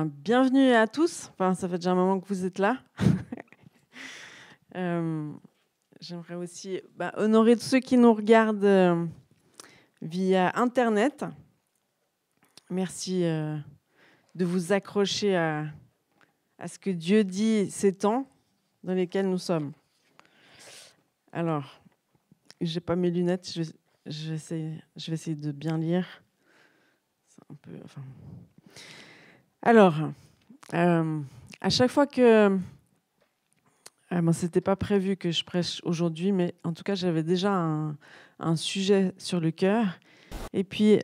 Bienvenue à tous. Enfin, ça fait déjà un moment que vous êtes là. J'aimerais aussi honorer tous ceux qui nous regardent via Internet. Merci de vous accrocher à ce que Dieu dit ces temps dans lesquels nous sommes. Alors, je n'ai pas mes lunettes, je vais essayer de bien lire. C'est un peu, Alors, à chaque fois que... c'était pas prévu que je prêche aujourd'hui, mais en tout cas, j'avais déjà un sujet sur le cœur. Et puis,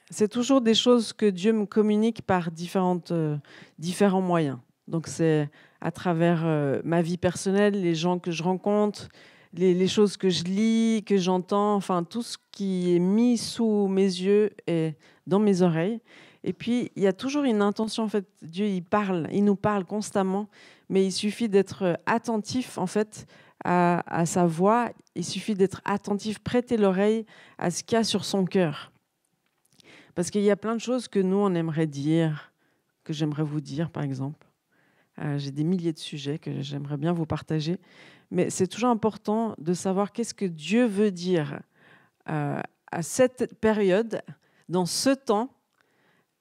c'est toujours des choses que Dieu me communique par différents moyens. Donc, c'est à travers ma vie personnelle, les gens que je rencontre, les choses que je lis, que j'entends, enfin, tout ce qui est mis sous mes yeux et dans mes oreilles. Et puis, il y a toujours une intention, en fait. Dieu, il nous parle constamment, mais il suffit d'être attentif, en fait, à sa voix. Il suffit d'être attentif, prêter l'oreille à ce qu'il y a sur son cœur. Parce qu'il y a plein de choses que nous, on aimerait dire, que j'aimerais vous dire, par exemple. J'ai des milliers de sujets que j'aimerais bien vous partager. Mais c'est toujours important de savoir qu'est-ce que Dieu veut dire à cette période, dans ce temps,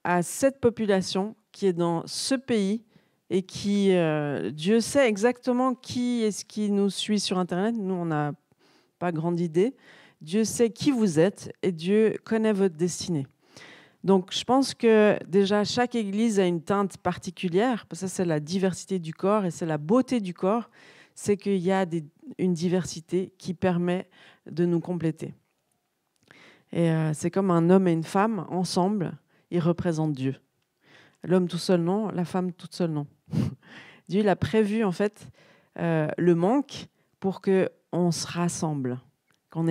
à cette population qui est dans ce pays et qui, Dieu sait exactement qui est-ce qui nous suit sur Internet. Nous, on n'a pas grande idée. Dieu sait qui vous êtes et Dieu connaît votre destinée. Donc, je pense que déjà, chaque église a une teinte particulière. Ça, c'est la diversité du corps et c'est la beauté du corps. C'est qu'il y a une diversité qui permet de nous compléter. Et c'est comme un homme et une femme ensemble. Ils représentent Dieu. L'homme tout seul, non. La femme toute seule, non. Dieu, il a prévu, en fait, le manque pour qu'on se rassemble, qu'on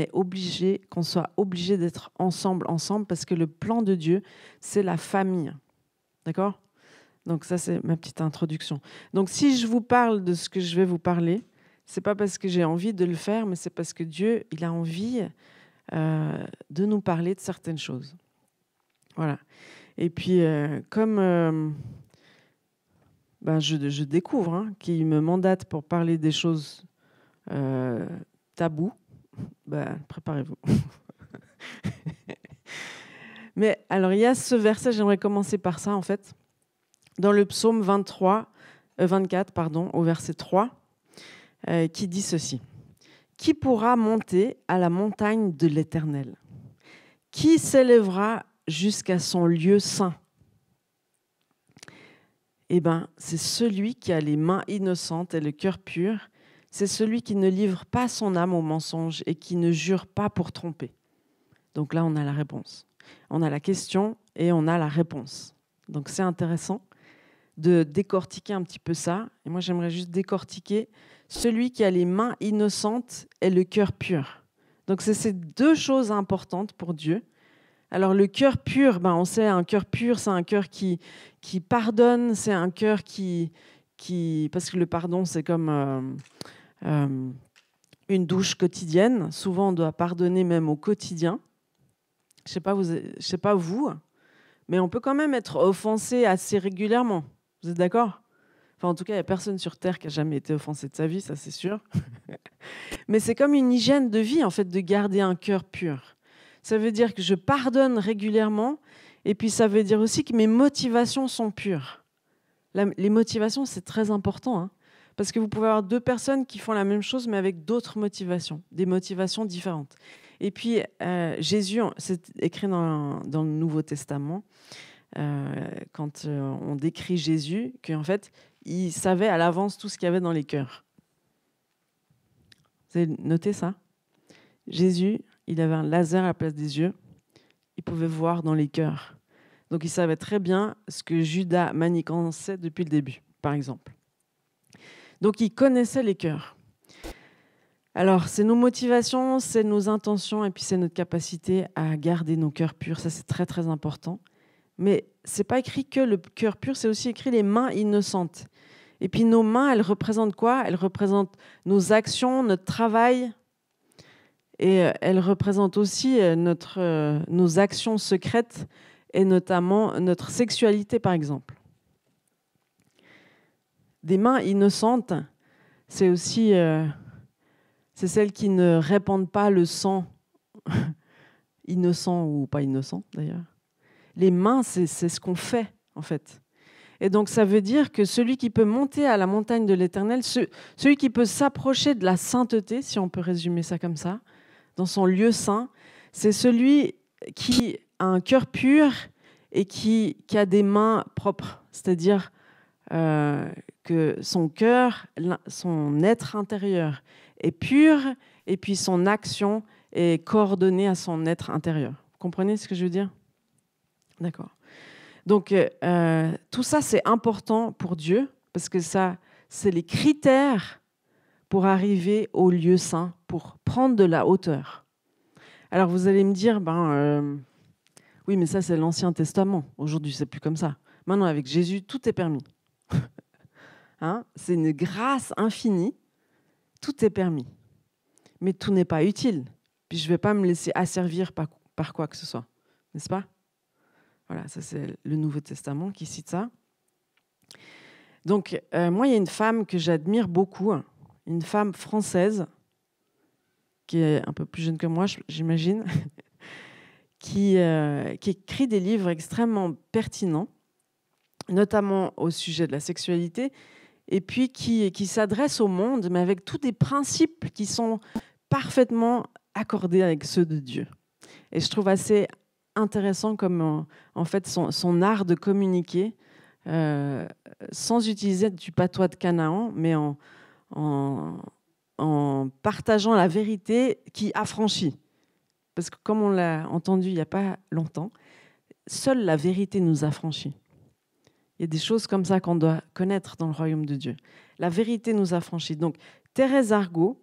soit obligé d'être ensemble, parce que le plan de Dieu, c'est la famille. D'accord ? Donc ça, c'est ma petite introduction. Donc si je vous parle de ce que je vais vous parler, c'est pas parce que j'ai envie de le faire, mais c'est parce que Dieu, il a envie de nous parler de certaines choses. Voilà. Et puis, comme je découvre qu'il me mandate pour parler des choses tabous, préparez-vous. Mais alors, il y a ce verset, j'aimerais commencer par ça, en fait. Dans le psaume 24, au verset 3, qui dit ceci. « Qui pourra monter à la montagne de l'Éternel ? Qui s'élèvera jusqu'à son lieu saint ? Eh bien, c'est celui qui a les mains innocentes et le cœur pur. C'est celui qui ne livre pas son âme au mensonge et qui ne jure pas pour tromper. » Donc là, on a la réponse. On a la question et on a la réponse. Donc c'est intéressant de décortiquer un petit peu ça. Et moi, j'aimerais juste décortiquer celui qui a les mains innocentes et le cœur pur. Donc c'est ces deux choses importantes pour Dieu. Alors le cœur pur, on sait, un cœur pur, c'est un cœur qui pardonne, c'est un cœur qui... Parce que le pardon, c'est comme une douche quotidienne. Souvent, on doit pardonner même au quotidien. Je sais pas vous, mais on peut quand même être offensé assez régulièrement. Vous êtes d'accord ? Enfin, en tout cas, il n'y a personne sur Terre qui a jamais été offensé de sa vie, ça c'est sûr. Mais c'est comme une hygiène de vie, en fait, de garder un cœur pur. Ça veut dire que je pardonne régulièrement, et puis ça veut dire aussi que mes motivations sont pures. Les motivations, c'est très important, hein, parce que vous pouvez avoir deux personnes qui font la même chose, mais avec d'autres motivations, des motivations différentes. Et puis, Jésus, c'est écrit dans le Nouveau Testament, quand on décrit Jésus, qu'en fait, il savait à l'avance tout ce qu'il y avait dans les cœurs. Vous avez noté ça ? Jésus, il avait un laser à la place des yeux. Il pouvait voir dans les cœurs. Donc, il savait très bien ce que Judas manigançait depuis le début, par exemple. Donc, il connaissait les cœurs. Alors, c'est nos motivations, c'est nos intentions et puis c'est notre capacité à garder nos cœurs purs. Ça, c'est très, très important. Mais ce n'est pas écrit que le cœur pur, c'est aussi écrit les mains innocentes. Et puis nos mains, elles représentent quoi ? Elles représentent nos actions, notre travail. Et elles représentent aussi nos actions secrètes et notamment notre sexualité, par exemple. Des mains innocentes, c'est aussi c'est celles qui ne répandent pas le sang, innocent ou pas innocent d'ailleurs. Les mains, c'est ce qu'on fait, en fait. Et donc, ça veut dire que celui qui peut monter à la montagne de l'Éternel, celui qui peut s'approcher de la sainteté, si on peut résumer ça comme ça, dans son lieu saint, c'est celui qui a un cœur pur et qui a des mains propres. C'est-à-dire que son cœur, son être intérieur est pur et puis son action est coordonnée à son être intérieur. Vous comprenez ce que je veux dire ? D'accord. Donc, tout ça, c'est important pour Dieu parce que ça, c'est les critères pour arriver au lieu saint, pour prendre de la hauteur. Alors, vous allez me dire, oui, mais ça, c'est l'Ancien Testament. Aujourd'hui, c'est plus comme ça. Maintenant, avec Jésus, tout est permis. Hein ? C'est une grâce infinie. Tout est permis. Mais tout n'est pas utile. Puis, je ne vais pas me laisser asservir par quoi que ce soit. N'est-ce pas ? Voilà, ça c'est le Nouveau Testament qui cite ça. Donc, moi, il y a une femme que j'admire beaucoup, une femme française, qui est un peu plus jeune que moi, j'imagine, qui écrit des livres extrêmement pertinents, notamment au sujet de la sexualité, et puis qui s'adresse au monde, mais avec tous des principes qui sont parfaitement accordés avec ceux de Dieu. Et je trouve assez intéressant comme en fait son art de communiquer sans utiliser du patois de Canaan, mais en partageant la vérité qui affranchit. Parce que comme on l'a entendu il n'y a pas longtemps, seule la vérité nous affranchit. Il y a des choses comme ça qu'on doit connaître dans le royaume de Dieu. La vérité nous affranchit. Donc Thérèse Argot,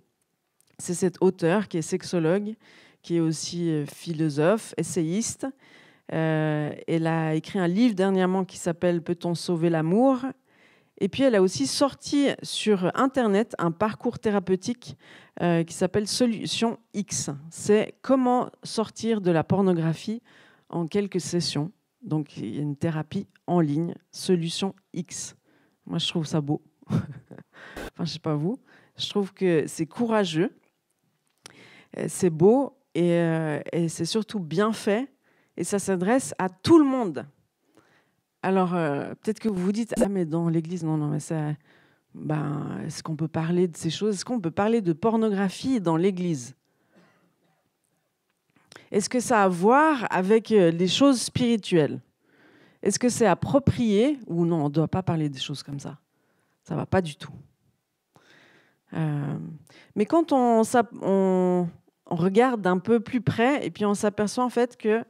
c'est cette auteure qui est sexologue, qui est aussi philosophe, essayiste. Elle a écrit un livre dernièrement qui s'appelle « Peut-on sauver l'amour ?» Et puis, elle a aussi sorti sur Internet un parcours thérapeutique qui s'appelle « Solution X ». C'est comment sortir de la pornographie en quelques sessions. Donc, il y a une thérapie en ligne, Solution X. Moi, je trouve ça beau. Enfin, je ne sais pas vous. Je trouve que c'est courageux, c'est beau, et c'est surtout bien fait, et ça s'adresse à tout le monde. Alors, peut-être que vous vous dites « Ah, mais dans l'Église, non, mais ça, est-ce qu'on peut parler de ces choses ? Est-ce qu'on peut parler de pornographie dans l'Église ? Est-ce que ça a à voir avec les choses spirituelles ? Est-ce que c'est approprié ? Ou non, on ne doit pas parler des choses comme ça. Ça ne va pas du tout. Mais quand on regarde d'un peu plus près, et puis on s'aperçoit en fait que,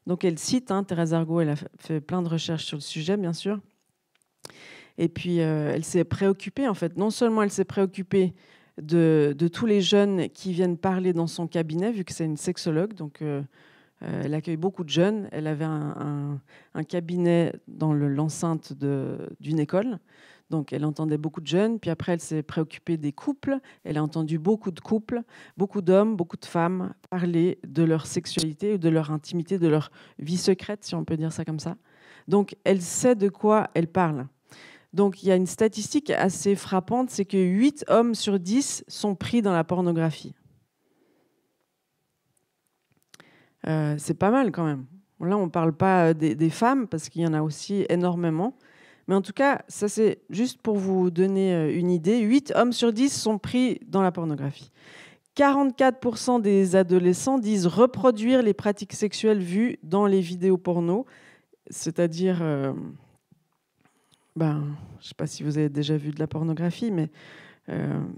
donc elle cite, Thérèse Argot, elle a fait plein de recherches sur le sujet, bien sûr, et puis elle s'est préoccupée, en fait, non seulement elle s'est préoccupée de tous les jeunes qui viennent parler dans son cabinet, vu que c'est une sexologue, donc elle accueille beaucoup de jeunes, elle avait un cabinet dans l'enceinte d'une école. Donc, elle entendait beaucoup de jeunes, puis après, elle s'est préoccupée des couples. Elle a entendu beaucoup de couples, beaucoup d'hommes, beaucoup de femmes parler de leur sexualité, de leur intimité, de leur vie secrète, si on peut dire ça comme ça. Donc, elle sait de quoi elle parle. Donc, il y a une statistique assez frappante, c'est que 8 hommes sur 10 sont pris dans la pornographie. C'est pas mal quand même. Là, on ne parle pas des femmes, parce qu'il y en a aussi énormément. Mais en tout cas, ça c'est juste pour vous donner une idée. 8 hommes sur 10 sont pris dans la pornographie. 44% des adolescents disent reproduire les pratiques sexuelles vues dans les vidéos porno. C'est-à-dire, je ne sais pas si vous avez déjà vu de la pornographie, mais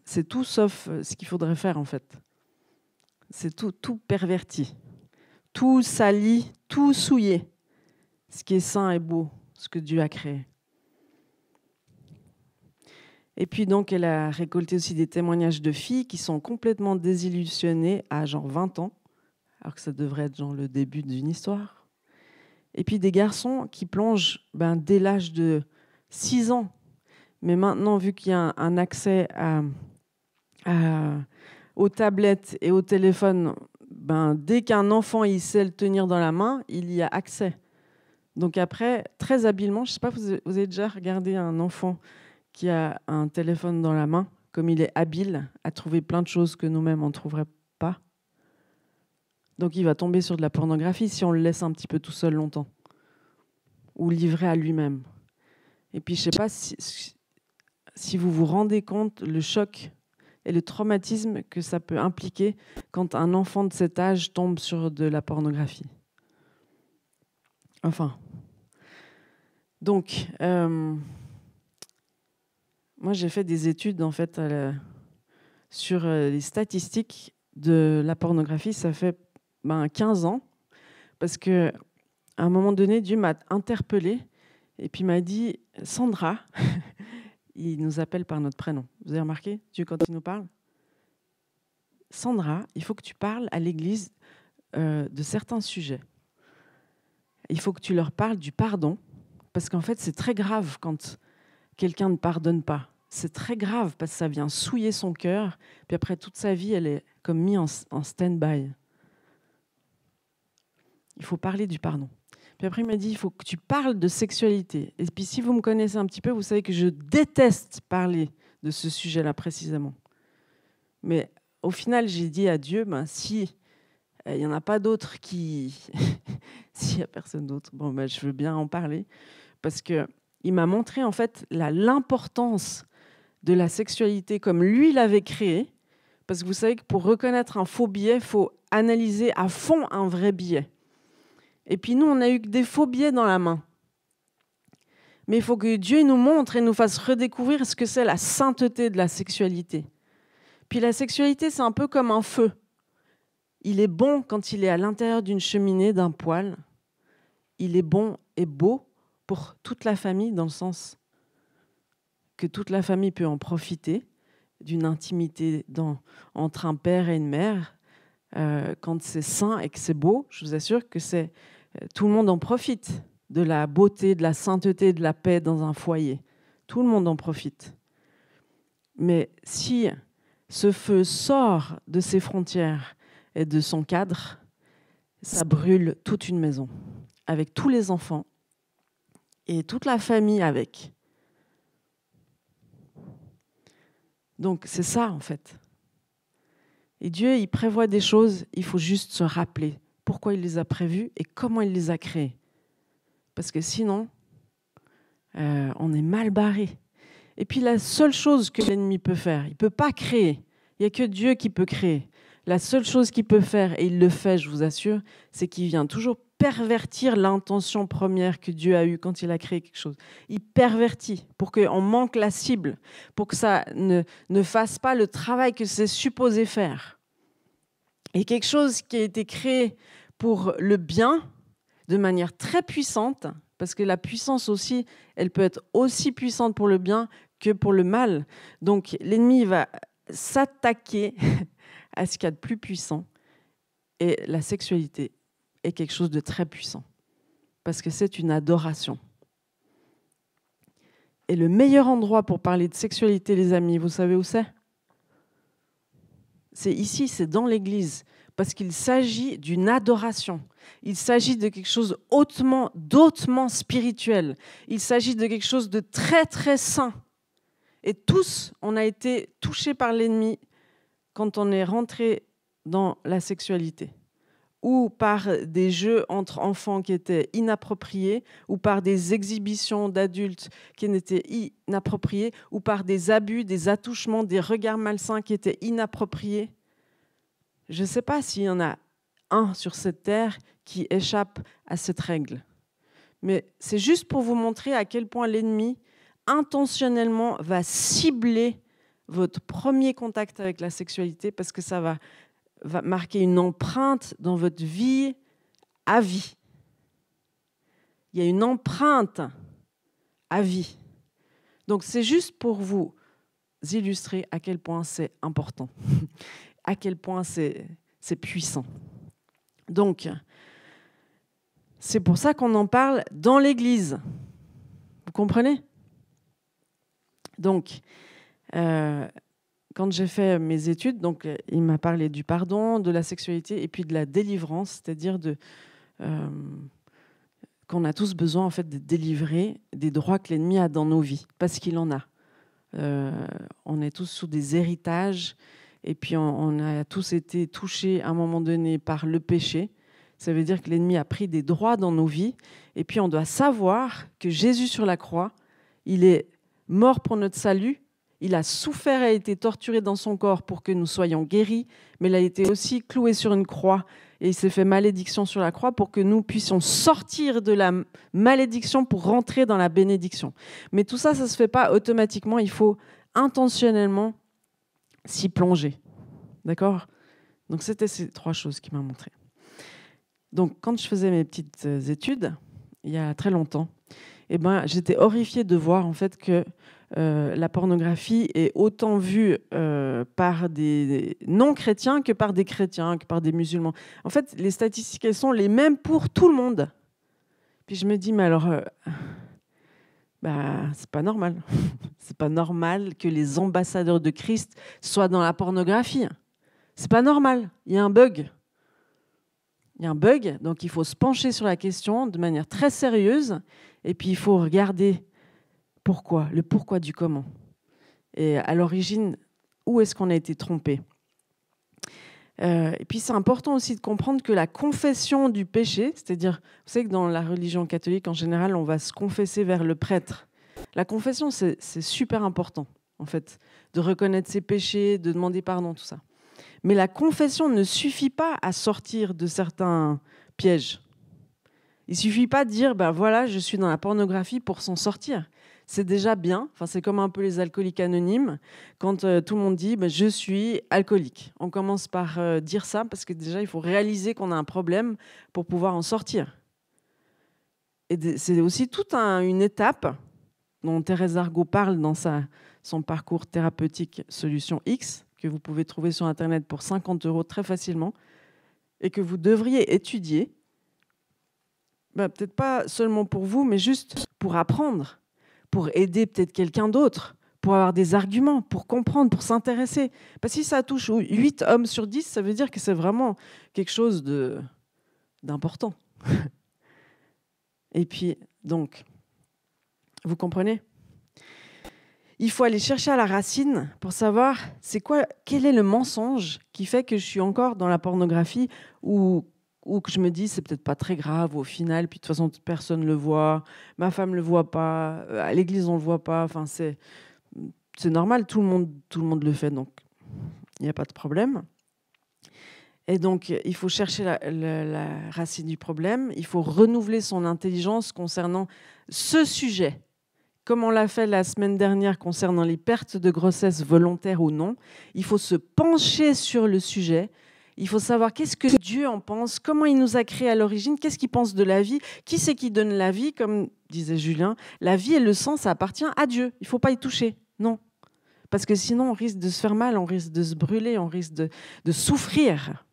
c'est tout sauf ce qu'il faudrait faire en fait. C'est tout perverti, tout sali, tout souillé. Ce qui est sain et beau, ce que Dieu a créé. Et puis donc, elle a récolté aussi des témoignages de filles qui sont complètement désillusionnées à genre 20 ans, alors que ça devrait être genre le début d'une histoire. Et puis des garçons qui plongent dès l'âge de 6 ans. Mais maintenant, vu qu'il y a un accès aux tablettes et au téléphone, dès qu'un enfant il sait le tenir dans la main, il y a accès. Donc après, très habilement, je ne sais pas, vous avez déjà regardé un enfant qui a un téléphone dans la main, comme il est habile à trouver plein de choses que nous-mêmes on ne trouverait pas. Donc il va tomber sur de la pornographie si on le laisse un petit peu tout seul longtemps, ou livré à lui-même. Et puis je ne sais pas si vous vous rendez compte le choc et le traumatisme que ça peut impliquer quand un enfant de cet âge tombe sur de la pornographie. Enfin. Donc, moi j'ai fait des études en fait sur les statistiques de la pornographie. Ça fait 15 ans, parce qu'à un moment donné, Dieu m'a interpellée et puis m'a dit « Sandra », il nous appelle par notre prénom. Vous avez remarqué, Dieu, quand il nous parle ? « Sandra, il faut que tu parles à l'Église de certains sujets. Il faut que tu leur parles du pardon, parce qu'en fait, c'est très grave quand quelqu'un ne pardonne pas. C'est très grave parce que ça vient souiller son cœur, puis après toute sa vie, elle est comme mise en stand-by. Il faut parler du pardon. » Puis après, il m'a dit, il faut que tu parles de sexualité. Et puis si vous me connaissez un petit peu, vous savez que je déteste parler de ce sujet-là précisément. Mais au final, j'ai dit à Dieu, si il n'y en a pas d'autres qui... S'il n'y a personne d'autre, je veux bien en parler. Parce qu'il m'a montré en fait l'importance de la sexualité comme lui l'avait créée. Parce que vous savez que pour reconnaître un faux billet, il faut analyser à fond un vrai billet. Et puis nous, on a eu que des faux billets dans la main. Mais il faut que Dieu nous montre et nous fasse redécouvrir ce que c'est la sainteté de la sexualité. Puis la sexualité, c'est un peu comme un feu. Il est bon quand il est à l'intérieur d'une cheminée, d'un poêle. Il est bon et beau pour toute la famille, dans le sens que toute la famille peut en profiter, d'une intimité entre un père et une mère. Quand c'est sain et que c'est beau, je vous assure que tout le monde en profite de la beauté, de la sainteté, de la paix dans un foyer. Tout le monde en profite. Mais si ce feu sort de ses frontières et de son cadre, ça brûle toute une maison, avec tous les enfants et toute la famille avec. Donc c'est ça en fait. Et Dieu, il prévoit des choses, il faut juste se rappeler pourquoi il les a prévues et comment il les a créées. Parce que sinon, on est mal barré. Et puis la seule chose que l'ennemi peut faire, il ne peut pas créer. Il n'y a que Dieu qui peut créer. La seule chose qu'il peut faire, et il le fait, je vous assure, c'est qu'il vient toujours pervertir l'intention première que Dieu a eue quand il a créé quelque chose. Il pervertit pour qu'on manque la cible, pour que ça ne fasse pas le travail que c'est supposé faire. Et quelque chose qui a été créé pour le bien, de manière très puissante, parce que la puissance aussi, elle peut être aussi puissante pour le bien que pour le mal. Donc l'ennemi va s'attaquer à ce qu'il y a de plus puissant. Et la sexualité est quelque chose de très puissant, parce que c'est une adoration. Et le meilleur endroit pour parler de sexualité, les amis, vous savez où c'est ? C'est ici, c'est dans l'Église, parce qu'il s'agit d'une adoration. Il s'agit de quelque chose d'autrement spirituel. Il s'agit de quelque chose de très, très saint. Et tous, on a été touchés par l'ennemi quand on est rentré dans la sexualité, ou par des jeux entre enfants qui étaient inappropriés, ou par des exhibitions d'adultes qui étaient inappropriées, ou par des abus, des attouchements, des regards malsains qui étaient inappropriés. Je ne sais pas s'il y en a un sur cette terre qui échappe à cette règle. Mais c'est juste pour vous montrer à quel point l'ennemi, intentionnellement, va cibler votre premier contact avec la sexualité, parce que ça va marquer une empreinte dans votre vie à vie. Il y a une empreinte à vie. Donc c'est juste pour vous illustrer à quel point c'est important, à quel point c'est puissant. Donc, c'est pour ça qu'on en parle dans l'Église. Vous comprenez ? Donc, quand j'ai fait mes études, donc, il m'a parlé du pardon, de la sexualité et puis de la délivrance, c'est-à-dire de qu'on a tous besoin en fait de délivrer des droits que l'ennemi a dans nos vies, parce qu'il en a. On est tous sous des héritages, et puis on a tous été touchés à un moment donné par le péché. Ça veut dire que l'ennemi a pris des droits dans nos vies, et puis on doit savoir que Jésus sur la croix, il est mort pour notre salut, il a souffert et a été torturé dans son corps pour que nous soyons guéris, mais il a été aussi cloué sur une croix et il s'est fait malédiction sur la croix pour que nous puissions sortir de la malédiction pour rentrer dans la bénédiction. Mais tout ça, ça ne se fait pas automatiquement, il faut intentionnellement s'y plonger. D'accord ? Donc c'était ces 3 choses qu'il m'a montré. Donc quand je faisais mes petites études, il y a très longtemps, j'étais horrifiée de voir en fait que la pornographie est autant vue par des non-chrétiens que par des chrétiens, que par des musulmans. En fait, les statistiques, elles sont les mêmes pour tout le monde. Puis je me dis, mais alors, c'est pas normal. C'est pas normal que les ambassadeurs de Christ soient dans la pornographie. C'est pas normal. Il y a un bug. Il y a un bug, donc il faut se pencher sur la question de manière très sérieuse, et puis il faut regarder le pourquoi du comment. Et à l'origine, où est-ce qu'on a été trompé ? Et puis c'est important aussi de comprendre que la confession du péché, c'est-à-dire, vous savez que dans la religion catholique, en général, on va se confesser vers le prêtre. La confession, c'est super important, en fait, de reconnaître ses péchés, de demander pardon, tout ça. Mais la confession ne suffit pas à sortir de certains pièges. Il ne suffit pas de dire, voilà, je suis dans la pornographie pour s'en sortir. C'est déjà bien. Enfin, c'est comme un peu les alcooliques anonymes. Quand tout le monde dit, je suis alcoolique. On commence par dire ça parce que déjà, il faut réaliser qu'on a un problème pour pouvoir en sortir. Et c'est aussi toute une étape dont Thérèse Argot parle dans son parcours thérapeutique Solution X, que vous pouvez trouver sur Internet pour 50 € très facilement, et que vous devriez étudier, peut-être pas seulement pour vous, mais juste pour apprendre, pour aider peut-être quelqu'un d'autre, pour avoir des arguments, pour comprendre, pour s'intéresser. Parce que si ça touche 8 hommes sur 10, ça veut dire que c'est vraiment quelque chose d'important. Et puis, donc, vous comprenez ? Il faut aller chercher à la racine pour savoir quel est le mensonge qui fait que je suis encore dans la pornographie ou que je me dis c'est peut-être pas très grave au final, puis de toute façon personne ne le voit, ma femme ne le voit pas, à l'église on ne le voit pas, enfin c'est normal, tout le monde le fait, donc il n'y a pas de problème. Et donc il faut chercher la racine du problème, il faut renouveler son intelligence concernant ce sujet. Comme on l'a fait la semaine dernière concernant les pertes de grossesse volontaires ou non, il faut se pencher sur le sujet. Il faut savoir qu'est-ce que Dieu en pense, comment il nous a créés à l'origine, qu'est-ce qu'il pense de la vie, qui c'est qui donne la vie, comme disait Julien. La vie et le sang, ça appartient à Dieu. Il ne faut pas y toucher, non. Parce que sinon, on risque de se faire mal, on risque de se brûler, on risque de souffrir.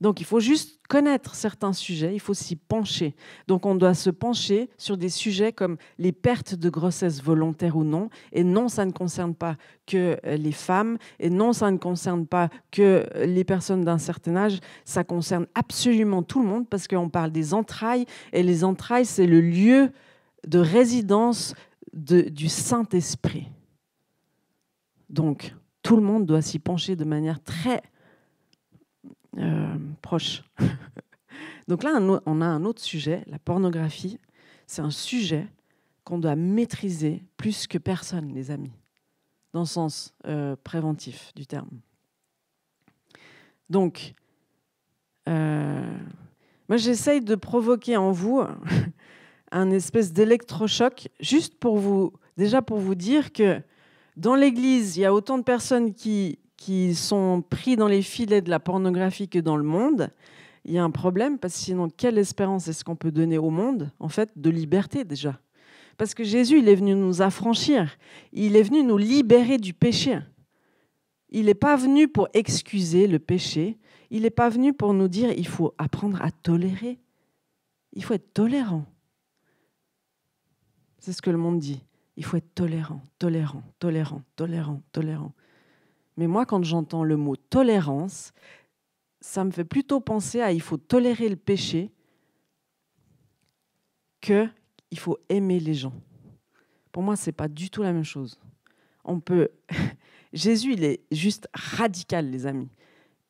Donc, il faut juste connaître certains sujets, il faut s'y pencher. Donc, on doit se pencher sur des sujets comme les pertes de grossesse volontaires ou non. Et non, ça ne concerne pas que les femmes. Et non, ça ne concerne pas que les personnes d'un certain âge. Ça concerne absolument tout le monde parce qu'on parle des entrailles. Et les entrailles, c'est le lieu de résidence du Saint-Esprit. Donc, tout le monde doit s'y pencher de manière très proche. Donc là, on a un autre sujet, la pornographie. C'est un sujet qu'on doit maîtriser plus que personne, les amis, dans le sens préventif du terme. Donc, moi, j'essaye de provoquer en vous un espèce d'électrochoc, juste pour vous dire que dans l'Église, il y a autant de personnes qui sont pris dans les filets de la pornographie que dans le monde. Il y a un problème, parce que sinon, quelle espérance est-ce qu'on peut donner au monde, en fait, de liberté déjà ? Parce que Jésus, il est venu nous affranchir. Il est venu nous libérer du péché. Il n'est pas venu pour excuser le péché. Il n'est pas venu pour nous dire il faut apprendre à tolérer. Il faut être tolérant. C'est ce que le monde dit. Il faut être tolérant, tolérant, tolérant, tolérant, tolérant. Mais moi, quand j'entends le mot tolérance, ça me fait plutôt penser à il faut tolérer le péché qu'il faut aimer les gens. Pour moi, ce n'est pas du tout la même chose. Jésus, il est juste radical, les amis.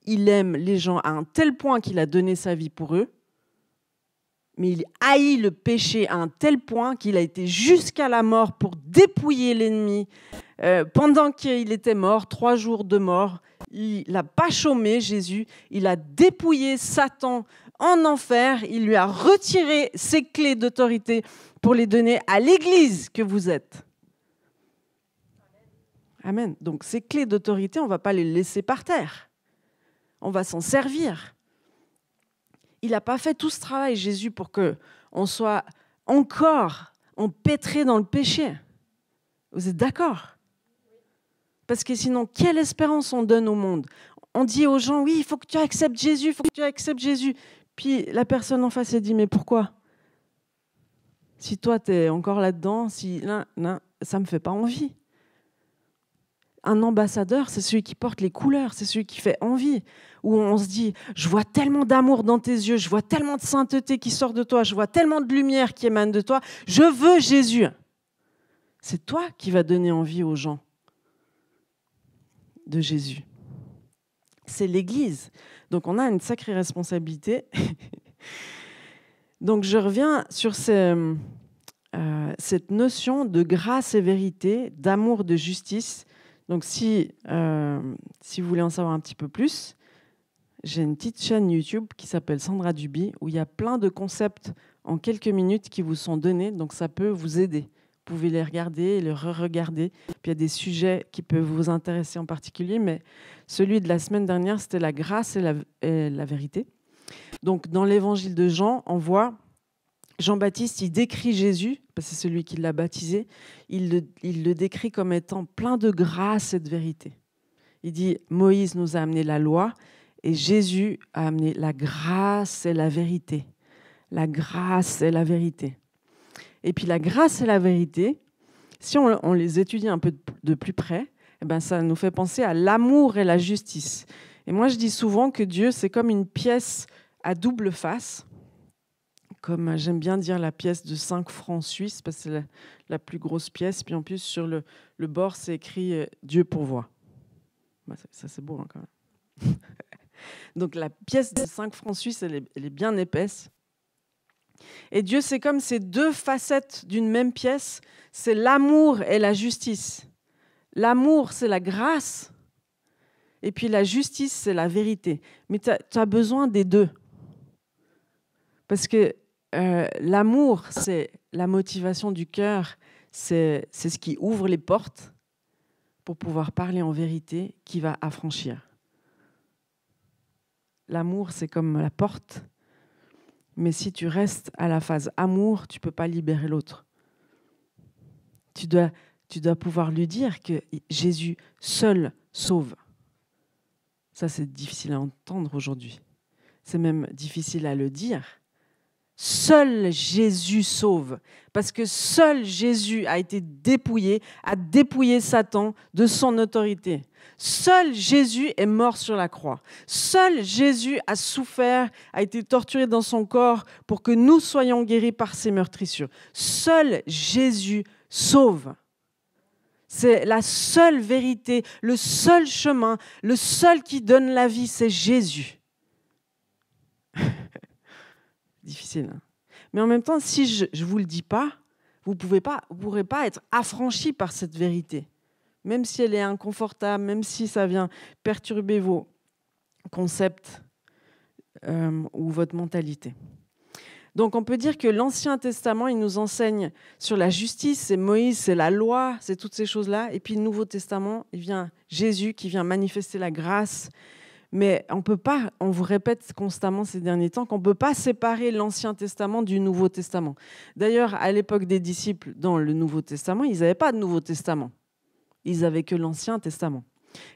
Il aime les gens à un tel point qu'il a donné sa vie pour eux, mais il haït le péché à un tel point qu'il a été jusqu'à la mort pour dépouiller l'ennemi. Pendant qu'il était mort, 3 jours de mort, il n'a pas chômé, Jésus. Il a dépouillé Satan en enfer. Il lui a retiré ses clés d'autorité pour les donner à l'Église que vous êtes. Amen. Donc ces clés d'autorité, on ne va pas les laisser par terre. On va s'en servir. Il n'a pas fait tout ce travail, Jésus, pour qu'on soit encore empêtré dans le péché. Vous êtes d'accord? Parce que sinon, quelle espérance on donne au monde? On dit aux gens, oui, il faut que tu acceptes Jésus, il faut que tu acceptes Jésus. Puis la personne en face, elle dit, mais pourquoi? Si toi, tu es encore là-dedans, non, ça ne me fait pas envie. Un ambassadeur, c'est celui qui porte les couleurs, c'est celui qui fait envie. Où on se dit, je vois tellement d'amour dans tes yeux, je vois tellement de sainteté qui sort de toi, je vois tellement de lumière qui émane de toi, je veux Jésus. C'est toi qui vas donner envie aux gens de Jésus. C'est l'Église. Donc on a une sacrée responsabilité. Donc je reviens sur cette notion de grâce et vérité, d'amour, de justice. Donc si vous voulez en savoir un petit peu plus, j'ai une petite chaîne YouTube qui s'appelle Sandra Duby, où il y a plein de concepts en quelques minutes qui vous sont donnés, donc ça peut vous aider. Vous pouvez les regarder et les re-regarder. Puis il y a des sujets qui peuvent vous intéresser en particulier, mais celui de la semaine dernière, c'était la grâce et la vérité. Donc dans l'évangile de Jean, on voit Jean-Baptiste, il décrit Jésus, parce que c'est celui qui l'a baptisé, il le décrit comme étant plein de grâce et de vérité. Il dit, Moïse nous a amené la loi et Jésus a amené la grâce et la vérité. La grâce et la vérité. Et puis la grâce et la vérité, si on les étudie un peu de plus près, eh ben ça nous fait penser à l'amour et la justice. Et moi, je dis souvent que Dieu, c'est comme une pièce à double face. Comme j'aime bien dire la pièce de 5 francs suisses, parce que c'est la plus grosse pièce. Puis en plus, sur le bord, c'est écrit « Dieu pourvoit ». Bah, ça, c'est beau hein, quand même. Donc la pièce de 5 francs suisses, elle est bien épaisse. Et Dieu, c'est comme ces 2 facettes d'une même pièce. C'est l'amour et la justice. L'amour, c'est la grâce. Et puis la justice, c'est la vérité. Mais tu as besoin des 2. Parce que l'amour, c'est la motivation du cœur, c'est ce qui ouvre les portes pour pouvoir parler en vérité qui va affranchir. L'amour, c'est comme la porte, mais si tu restes à la phase amour, tu ne peux pas libérer l'autre. Tu dois pouvoir lui dire que Jésus seul sauve. Ça, c'est difficile à entendre aujourd'hui. C'est même difficile à le dire. Seul Jésus sauve, parce que seul Jésus a été dépouillé, a dépouillé Satan de son autorité. Seul Jésus est mort sur la croix. Seul Jésus a souffert, a été torturé dans son corps pour que nous soyons guéris par ses meurtrissures. Seul Jésus sauve. C'est la seule vérité, le seul chemin, le seul qui donne la vie, c'est Jésus. Difficile. Hein. Mais en même temps, si je ne vous le dis pas, vous ne pourrez pas être affranchi par cette vérité. Même si elle est inconfortable, même si ça vient perturber vos concepts ou votre mentalité. Donc on peut dire que l'Ancien Testament, il nous enseigne sur la justice, c'est Moïse, c'est la loi, c'est toutes ces choses-là. Et puis le Nouveau Testament, il vient Jésus qui vient manifester la grâce. Mais on peut pas, on vous répète constamment ces derniers temps qu'on ne peut pas séparer l'Ancien Testament du Nouveau Testament. D'ailleurs, à l'époque des disciples, dans le Nouveau Testament, ils n'avaient pas de Nouveau Testament. Ils n'avaient que l'Ancien Testament.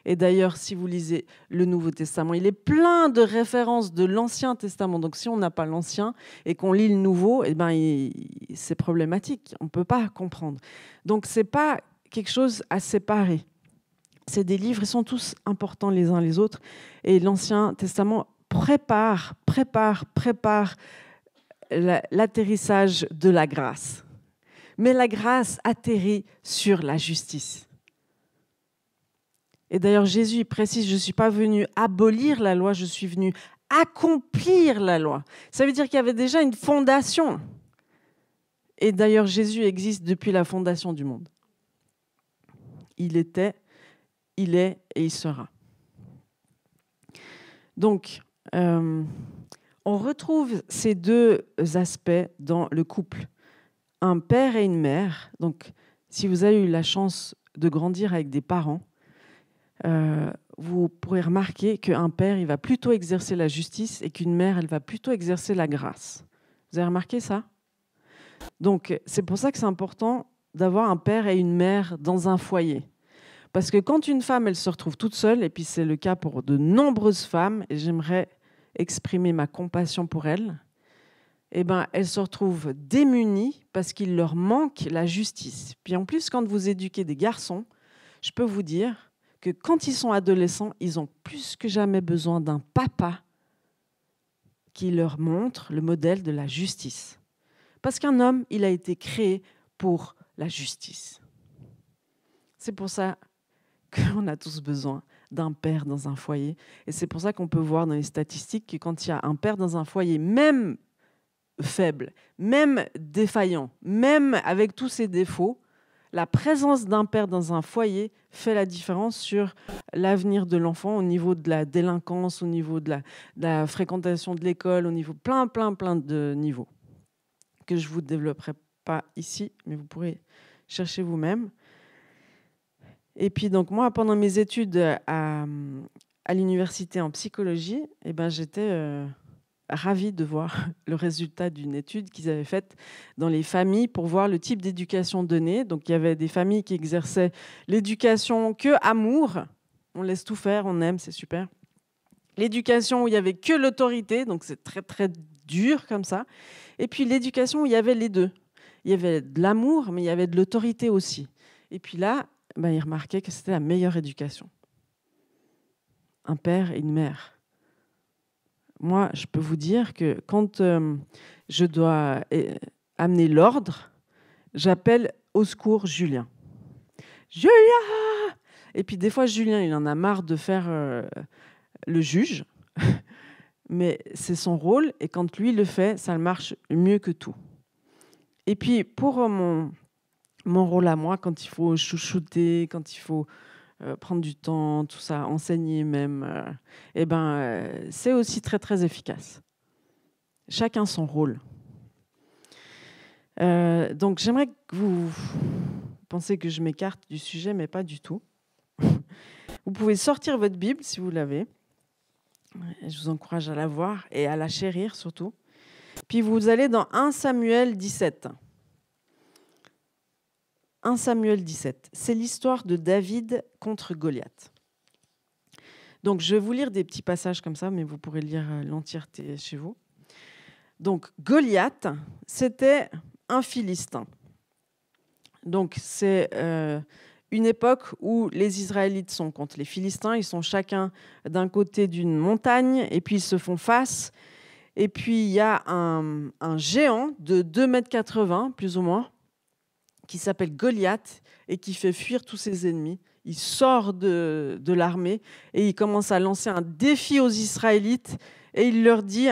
Et d'ailleurs, si vous lisez le Nouveau Testament, il est plein de références de l'Ancien Testament. Donc si on n'a pas l'Ancien et qu'on lit le Nouveau, eh ben, c'est problématique. On ne peut pas comprendre. Donc ce n'est pas quelque chose à séparer. C'est des livres, ils sont tous importants les uns les autres. Et l'Ancien Testament prépare l'atterrissage de la grâce. Mais la grâce atterrit sur la justice. Et d'ailleurs, Jésus précise, je ne suis pas venu abolir la loi, je suis venu accomplir la loi. Ça veut dire qu'il y avait déjà une fondation. Et d'ailleurs, Jésus existe depuis la fondation du monde. Il était, il est et il sera. Donc, on retrouve ces deux aspects dans le couple. Un père et une mère. Donc, si vous avez eu la chance de grandir avec des parents, vous pourrez remarquer qu'un père, il va plutôt exercer la justice et qu'une mère, elle va plutôt exercer la grâce. Vous avez remarqué ça? Donc, c'est pour ça que c'est important d'avoir un père et une mère dans un foyer. Parce que quand une femme, elle se retrouve toute seule, et puis c'est le cas pour de nombreuses femmes, et j'aimerais exprimer ma compassion pour elles, eh ben, elles se retrouvent démunies parce qu'il leur manque la justice. Puis en plus, quand vous éduquez des garçons, je peux vous dire que quand ils sont adolescents, ils ont plus que jamais besoin d'un papa qui leur montre le modèle de la justice. Parce qu'un homme, il a été créé pour la justice. C'est pour ça qu'on a tous besoin d'un père dans un foyer. Et c'est pour ça qu'on peut voir dans les statistiques que quand il y a un père dans un foyer, même faible, même défaillant, même avec tous ses défauts, la présence d'un père dans un foyer fait la différence sur l'avenir de l'enfant au niveau de la délinquance, au niveau de la fréquentation de l'école, au niveau plein de niveaux que je ne vous développerai pas ici, mais vous pourrez chercher vous-même. Et puis donc moi, pendant mes études à l'université en psychologie, eh ben, j'étais ravie de voir le résultat d'une étude qu'ils avaient faite dans les familles pour voir le type d'éducation donnée. Donc, il y avait des familles qui exerçaient l'éducation que amour. On laisse tout faire, on aime, c'est super. L'éducation où il n'y avait que l'autorité, donc c'est très, très dur comme ça. Et puis l'éducation où il y avait les deux. Il y avait de l'amour, mais il y avait de l'autorité aussi. Et puis là, ben, ils remarquaient que c'était la meilleure éducation. Un père et une mère. Moi, je peux vous dire que quand je dois amener l'ordre, j'appelle au secours Julien. Julien! Et puis des fois, Julien, il en a marre de faire le juge, mais c'est son rôle, et quand lui le fait, ça marche mieux que tout. Et puis pour mon rôle à moi, quand il faut chouchouter, quand il faut prendre du temps, tout ça, enseigner même, c'est aussi très, très efficace. Chacun son rôle. Donc, j'aimerais que vous pensez que je m'écarte du sujet, mais pas du tout. Vous pouvez sortir votre Bible si vous l'avez. Je vous encourage à la voir et à la chérir surtout. Puis vous allez dans 1 Samuel 17. 1 Samuel 17. C'est l'histoire de David contre Goliath. Donc, je vais vous lire des petits passages comme ça, mais vous pourrez lire l'entièreté chez vous. Donc, Goliath, c'était un Philistin. Donc, c'est une époque où les Israélites sont contre les Philistins. Ils sont chacun d'un côté d'une montagne et puis ils se font face. Et puis, il y a un géant de 2,80 m, plus ou moins, qui s'appelle Goliath et qui fait fuir tous ses ennemis. Il sort de l'armée et il commence à lancer un défi aux Israélites et il leur dit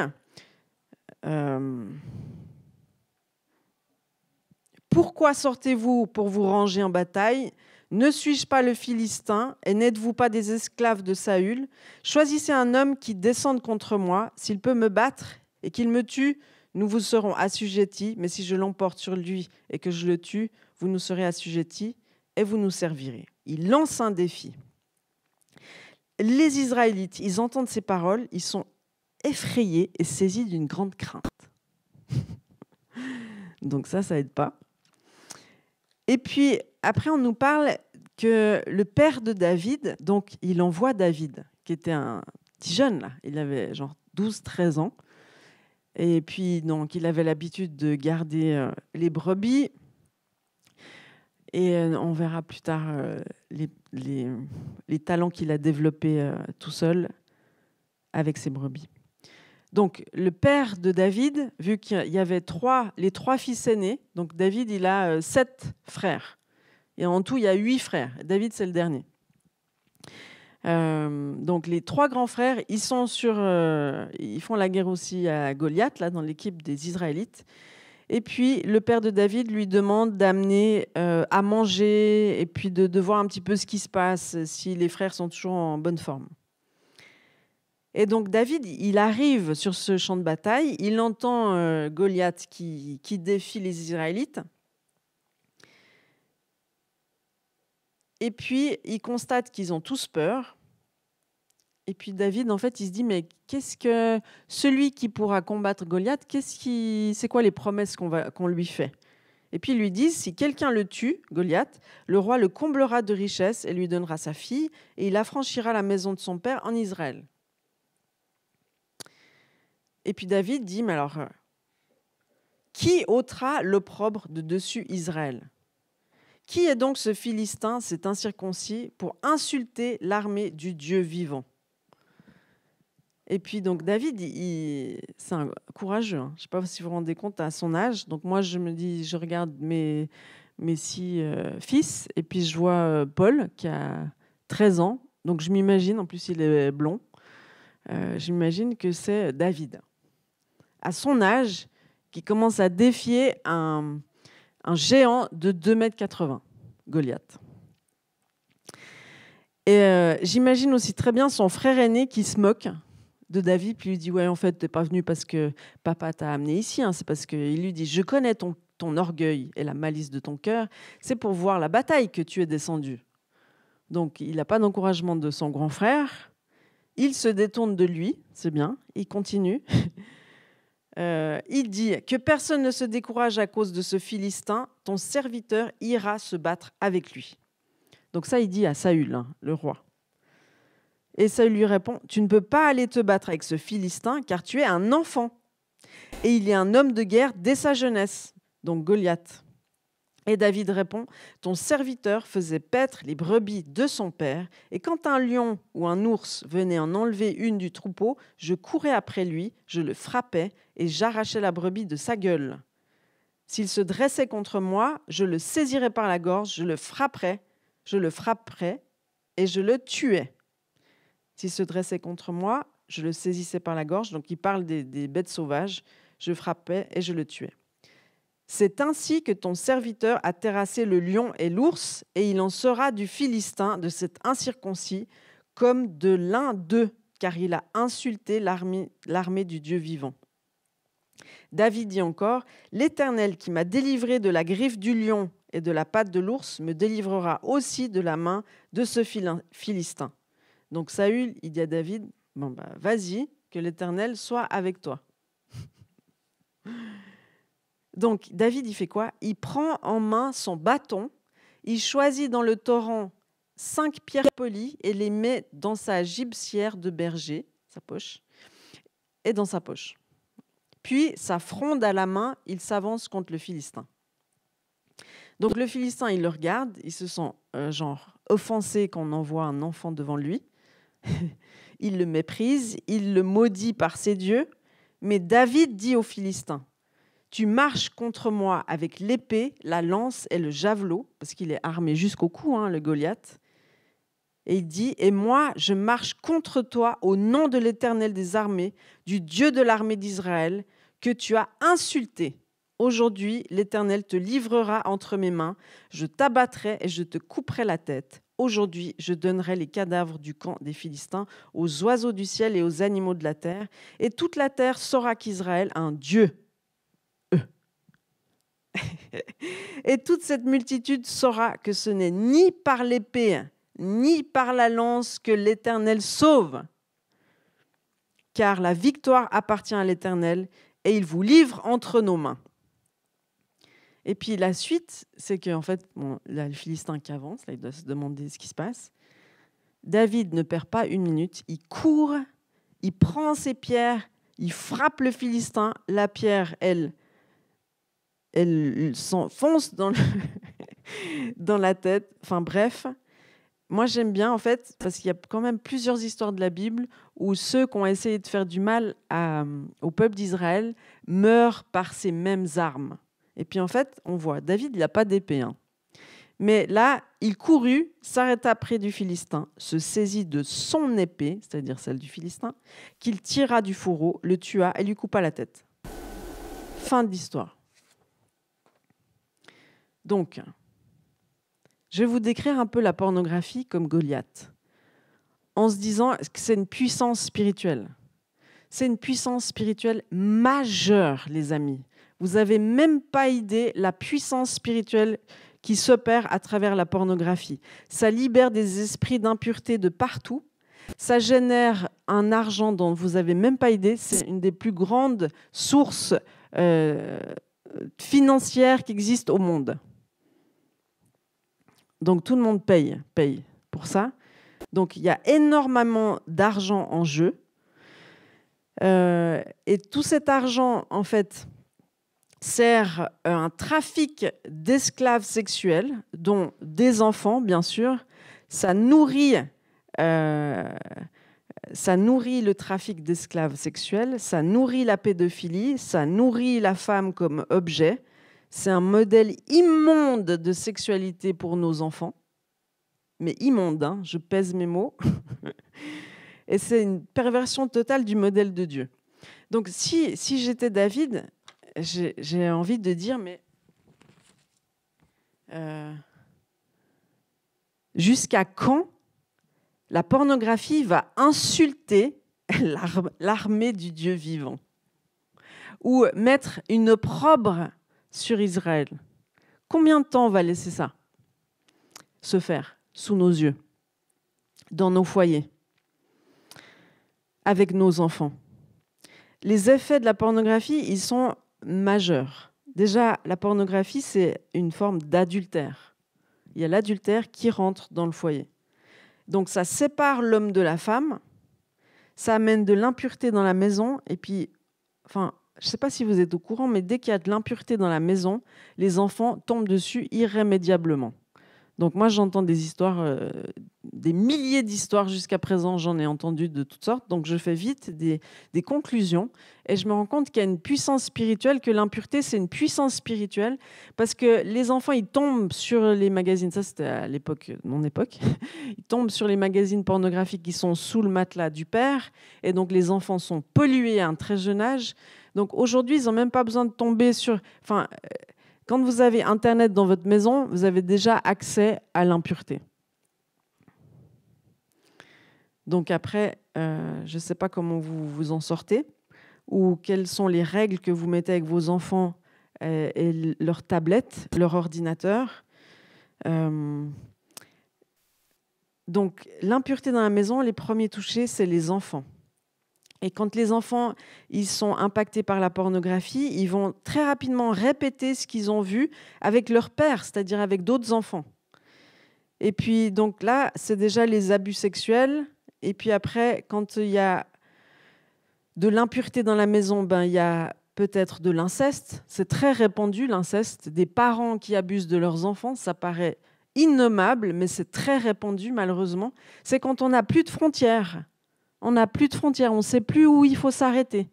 pourquoi sortez-vous pour vous ranger en bataille? Ne suis-je pas le Philistin et n'êtes-vous pas des esclaves de Saül? Choisissez un homme qui descende contre moi. S'il peut me battre et qu'il me tue, nous vous serons assujettis. Mais si je l'emporte sur lui et que je le tue, vous nous serez assujettis et vous nous servirez. Il lance un défi. Les Israélites, ils entendent ces paroles, ils sont effrayés et saisis d'une grande crainte. Donc ça aide pas. Et puis, après, on nous parle que le père de David, donc il envoie David, qui était un petit jeune, là. Il avait genre 12-13 ans. Et puis, donc, il avait l'habitude de garder les brebis. Et on verra plus tard les talents qu'il a développés tout seul avec ses brebis. Donc, le père de David, vu qu'il y avait les trois fils aînés, donc David, il a 7 frères. Et en tout, il y a 8 frères. David, c'est le dernier. Donc, les 3 grands frères, ils font la guerre aussi à Goliath, là, dans l'équipe des Israélites. Et puis, le père de David lui demande d'amener à manger et puis de voir un petit peu ce qui se passe, si les frères sont toujours en bonne forme. Et donc David, il arrive sur ce champ de bataille, il entend Goliath qui défie les Israélites. Et puis, il constate qu'ils ont tous peur. Et puis David, en fait, il se dit, mais qu'est-ce que celui qui pourra combattre Goliath, c'est quoi les promesses qu'on lui fait? Et puis ils lui disent, si quelqu'un le tue, Goliath, le roi le comblera de richesses et lui donnera sa fille, et il affranchira la maison de son père en Israël. Et puis David dit, mais alors, qui ôtera l'opprobre de dessus Israël? Qui est donc ce Philistin, cet incirconcis, pour insulter l'armée du Dieu vivant? Et puis donc David, c'est un courageux. Je ne sais pas si vous vous rendez compte à son âge. Donc moi, je me dis, je regarde mes 6 fils, et puis je vois Paul qui a 13 ans. Donc je m'imagine, en plus il est blond, j'imagine que c'est David. À son âge, qui commence à défier un géant de 2,80 m, Goliath. Et j'imagine aussi très bien son frère aîné qui se moque de David, puis lui dit, ouais, en fait, t'es pas venu parce que papa t'a amené ici, hein, c'est parce qu'il lui dit, je connais ton orgueil et la malice de ton cœur, c'est pour voir la bataille que tu es descendu. Donc, il n'a pas d'encouragement de son grand frère, il se détourne de lui, c'est bien, il continue. Il dit, que personne ne se décourage à cause de ce Philistin, ton serviteur ira se battre avec lui. Donc ça, il dit à Saül, hein, le roi. Et Saül lui répond, tu ne peux pas aller te battre avec ce Philistin car tu es un enfant. Et il est un homme de guerre dès sa jeunesse, donc Goliath. Et David répond, ton serviteur faisait paître les brebis de son père, et quand un lion ou un ours venait en enlever une du troupeau, je courais après lui, je le frappais et j'arrachais la brebis de sa gueule. S'il se dressait contre moi, je le saisirais par la gorge, je le frapperais et je le tuais. S'il se dressait contre moi, je le saisissais par la gorge. Donc, il parle des bêtes sauvages. Je le frappais et je le tuais. C'est ainsi que ton serviteur a terrassé le lion et l'ours, et il en sera du Philistin, de cet incirconcis, comme de l'un d'eux, car il a insulté l'armée du Dieu vivant. David dit encore, l'Éternel qui m'a délivré de la griffe du lion et de la patte de l'ours me délivrera aussi de la main de ce Philistin. Donc Saül, il dit à David, bon vas-y, que l'Éternel soit avec toi. Donc David, il fait quoi? Il prend en main son bâton, il choisit dans le torrent 5 pierres polies et les met dans sa gibecière de berger, sa poche, et dans sa poche. Puis, sa fronde à la main, il s'avance contre le Philistin. Donc le Philistin, il le regarde, il se sent offensé qu'on envoie un enfant devant lui. Il le méprise, il le maudit par ses dieux. Mais David dit aux Philistins, tu marches contre moi avec l'épée, la lance et le javelot, parce qu'il est armé jusqu'au cou, le Goliath. Et il dit, et moi, je marche contre toi au nom de l'Éternel des armées, du Dieu de l'armée d'Israël, que tu as insulté. Aujourd'hui, l'Éternel te livrera entre mes mains, je t'abattrai et je te couperai la tête. Aujourd'hui, je donnerai les cadavres du camp des Philistins aux oiseaux du ciel et aux animaux de la terre, et toute la terre saura qu'Israël a un Dieu. Et toute cette multitude saura que ce n'est ni par l'épée, ni par la lance que l'Éternel sauve, car la victoire appartient à l'Éternel, et il vous livre entre nos mains. Et puis la suite, c'est qu'en fait, là, le Philistin qui avance, là, il doit se demander ce qui se passe. David ne perd pas une minute, il court, il prend ses pierres, il frappe le Philistin. La pierre, elle s'enfonce dans la tête. Enfin bref, moi, j'aime bien, en fait, parce qu'il y a quand même plusieurs histoires de la Bible où ceux qui ont essayé de faire du mal au peuple d'Israël meurent par ces mêmes armes. Et puis, en fait, on voit, David, il n'a pas d'épée, hein. Mais là, il courut, s'arrêta près du Philistin, se saisit de son épée, c'est-à-dire celle du Philistin, qu'il tira du fourreau, le tua et lui coupa la tête. Fin de l'histoire. Donc, je vais vous décrire un peu la pornographie comme Goliath, en se disant que c'est une puissance spirituelle. C'est une puissance spirituelle majeure, les amis. Vous n'avez même pas idée la puissance spirituelle qui s'opère à travers la pornographie. Ça libère des esprits d'impureté de partout. Ça génère un argent dont vous n'avez même pas idée. C'est une des plus grandes sources financières qui existent au monde. Donc tout le monde paye pour ça. Donc il y a énormément d'argent en jeu. Et tout cet argent, en fait, sert à un trafic d'esclaves sexuels, dont des enfants, bien sûr. Ça nourrit le trafic d'esclaves sexuels, ça nourrit la pédophilie, ça nourrit la femme comme objet. C'est un modèle immonde de sexualité pour nos enfants. Mais immonde, hein, je pèse mes mots. Et c'est une perversion totale du modèle de Dieu. Donc si j'étais David, j'ai envie de dire, mais jusqu'à quand la pornographie va insulter l'armée du Dieu vivant ou mettre une opprobre sur Israël? Combien de temps on va laisser ça se faire sous nos yeux, dans nos foyers, avec nos enfants? Les effets de la pornographie, ils sont majeurs. Déjà, la pornographie, c'est une forme d'adultère. Il y a l'adultère qui rentre dans le foyer. Donc, ça sépare l'homme de la femme, ça amène de l'impureté dans la maison, et puis, enfin, je ne sais pas si vous êtes au courant, mais dès qu'il y a de l'impureté dans la maison, les enfants tombent dessus irrémédiablement. Donc moi, j'entends des histoires, des milliers d'histoires jusqu'à présent, j'en ai entendu de toutes sortes. Donc je fais vite des conclusions et je me rends compte qu'il y a une puissance spirituelle, que l'impureté, c'est une puissance spirituelle parce que les enfants, ils tombent sur les magazines, ça c'était à l'époque, mon époque, ils tombent sur les magazines pornographiques qui sont sous le matelas du père et donc les enfants sont pollués à un très jeune âge. Donc aujourd'hui, ils n'ont même pas besoin de tomber sur... Enfin, quand vous avez Internet dans votre maison, vous avez déjà accès à l'impureté. Donc après, je ne sais pas comment vous vous en sortez ou quelles sont les règles que vous mettez avec vos enfants et leur tablette, leur ordinateur. Donc l'impureté dans la maison, les premiers touchés, c'est les enfants. Et quand les enfants ils sont impactés par la pornographie, ils vont très rapidement répéter ce qu'ils ont vu avec leur père, c'est-à-dire avec d'autres enfants. Et puis donc là, c'est déjà les abus sexuels. Et puis après, quand il y a de l'impureté dans la maison, ben, il y a peut-être de l'inceste. C'est très répandu, l'inceste. Des parents qui abusent de leurs enfants, ça paraît innommable, mais c'est très répandu malheureusement. C'est quand on n'a plus de frontières. On n'a plus de frontières, on ne sait plus où il faut s'arrêter.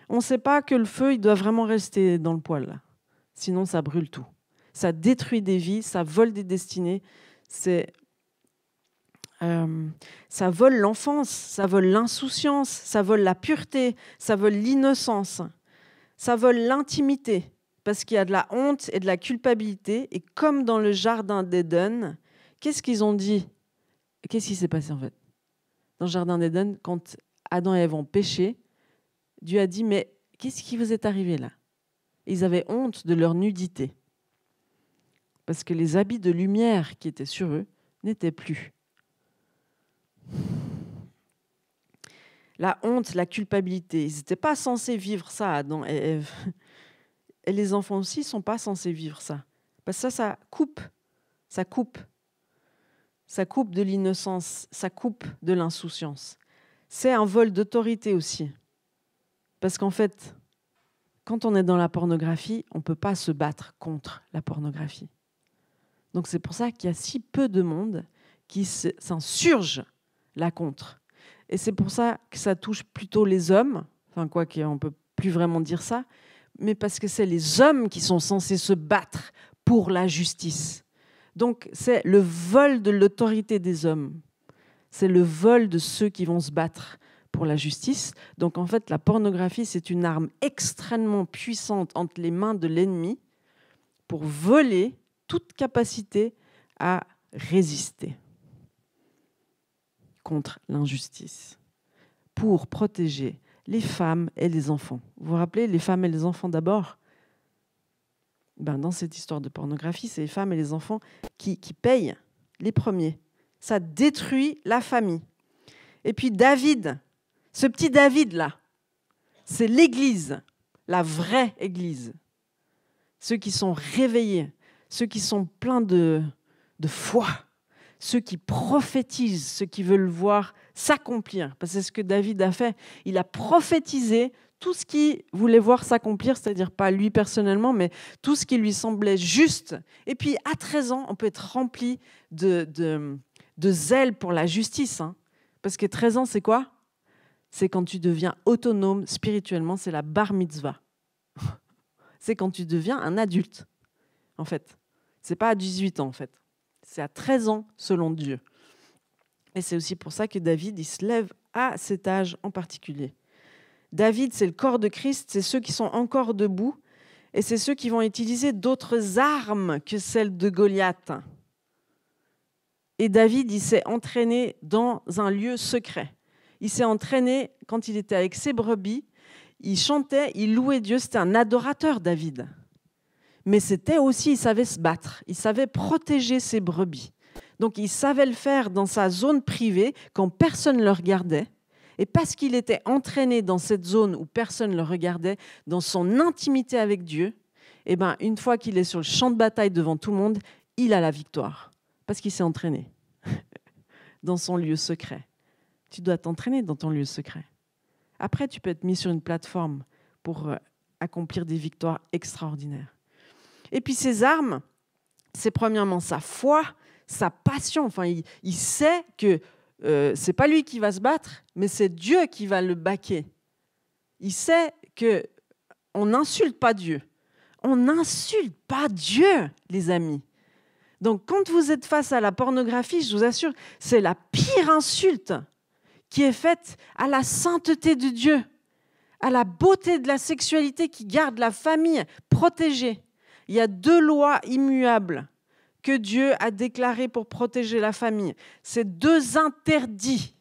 On ne sait pas que le feu, il doit vraiment rester dans le poêle. Sinon, ça brûle tout. Ça détruit des vies, ça vole des destinées. Ça vole l'enfance, ça vole l'insouciance, ça vole la pureté, ça vole l'innocence, ça vole l'intimité, parce qu'il y a de la honte et de la culpabilité. Et comme dans le jardin d'Éden, qu'est-ce qu'ils ont dit? Qu'est-ce qui s'est passé en fait? Dans le jardin d'Éden, quand Adam et Ève ont péché, Dieu a dit, mais qu'est-ce qui vous est arrivé là? Ils avaient honte de leur nudité. Parce que les habits de lumière qui étaient sur eux n'étaient plus. La honte, la culpabilité, ils n'étaient pas censés vivre ça, Adam et Ève. Et les enfants aussi ne sont pas censés vivre ça. Parce que ça coupe. Ça coupe. Ça coupe de l'innocence, ça coupe de l'insouciance. C'est un vol d'autorité aussi. Parce qu'en fait, quand on est dans la pornographie, on ne peut pas se battre contre la pornographie. Donc c'est pour ça qu'il y a si peu de monde qui s'insurgent là contre. Et c'est pour ça que ça touche plutôt les hommes, enfin quoi qu'on ne peut plus vraiment dire ça, mais parce que c'est les hommes qui sont censés se battre pour la justice. Donc c'est le vol de l'autorité des hommes. C'est le vol de ceux qui vont se battre pour la justice. Donc en fait, la pornographie, c'est une arme extrêmement puissante entre les mains de l'ennemi pour voler toute capacité à résister contre l'injustice, pour protéger les femmes et les enfants. Vous vous rappelez, les femmes et les enfants d'abord? Dans cette histoire de pornographie, c'est les femmes et les enfants qui payent les premiers. Ça détruit la famille. Et puis David, ce petit David-là, c'est l'Église, la vraie Église. Ceux qui sont réveillés, ceux qui sont pleins de foi, ceux qui prophétisent, ceux qui veulent voir s'accomplir. Parce que c'est ce que David a fait. Il a prophétisé tout ce qu'il voulait voir s'accomplir, c'est-à-dire pas lui personnellement, mais tout ce qui lui semblait juste. Et puis à 13 ans, on peut être rempli de zèle pour la justice. Parce que 13 ans, c'est quoi? C'est quand tu deviens autonome spirituellement, c'est la bar mitzvah. C'est quand tu deviens un adulte, en fait. C'est pas à 18 ans, en fait. C'est à 13 ans, selon Dieu. Et c'est aussi pour ça que David, il se lève à cet âge en particulier. David, c'est le corps de Christ, c'est ceux qui sont encore debout, et c'est ceux qui vont utiliser d'autres armes que celles de Goliath. Et David, il s'est entraîné dans un lieu secret. Il s'est entraîné quand il était avec ses brebis. Il chantait, il louait Dieu. C'était un adorateur, David. Mais c'était aussi, il savait se battre. Il savait protéger ses brebis. Donc, il savait le faire dans sa zone privée, quand personne ne le regardait. Et parce qu'il était entraîné dans cette zone où personne ne le regardait, dans son intimité avec Dieu, une fois qu'il est sur le champ de bataille devant tout le monde, il a la victoire. Parce qu'il s'est entraîné dans son lieu secret. Tu dois t'entraîner dans ton lieu secret. Après, tu peux être mis sur une plateforme pour accomplir des victoires extraordinaires. Et puis ses armes, c'est premièrement sa foi, sa passion. Enfin, il sait que c'est pas lui qui va se battre, mais c'est Dieu qui va le baquer. Il sait qu'on n'insulte pas Dieu. On n'insulte pas Dieu, les amis. Donc, quand vous êtes face à la pornographie, je vous assure, c'est la pire insulte qui est faite à la sainteté de Dieu, à la beauté de la sexualité qui garde la famille protégée. Il y a 2 lois immuables que Dieu a déclarées pour protéger la famille. C'est 2 interdits.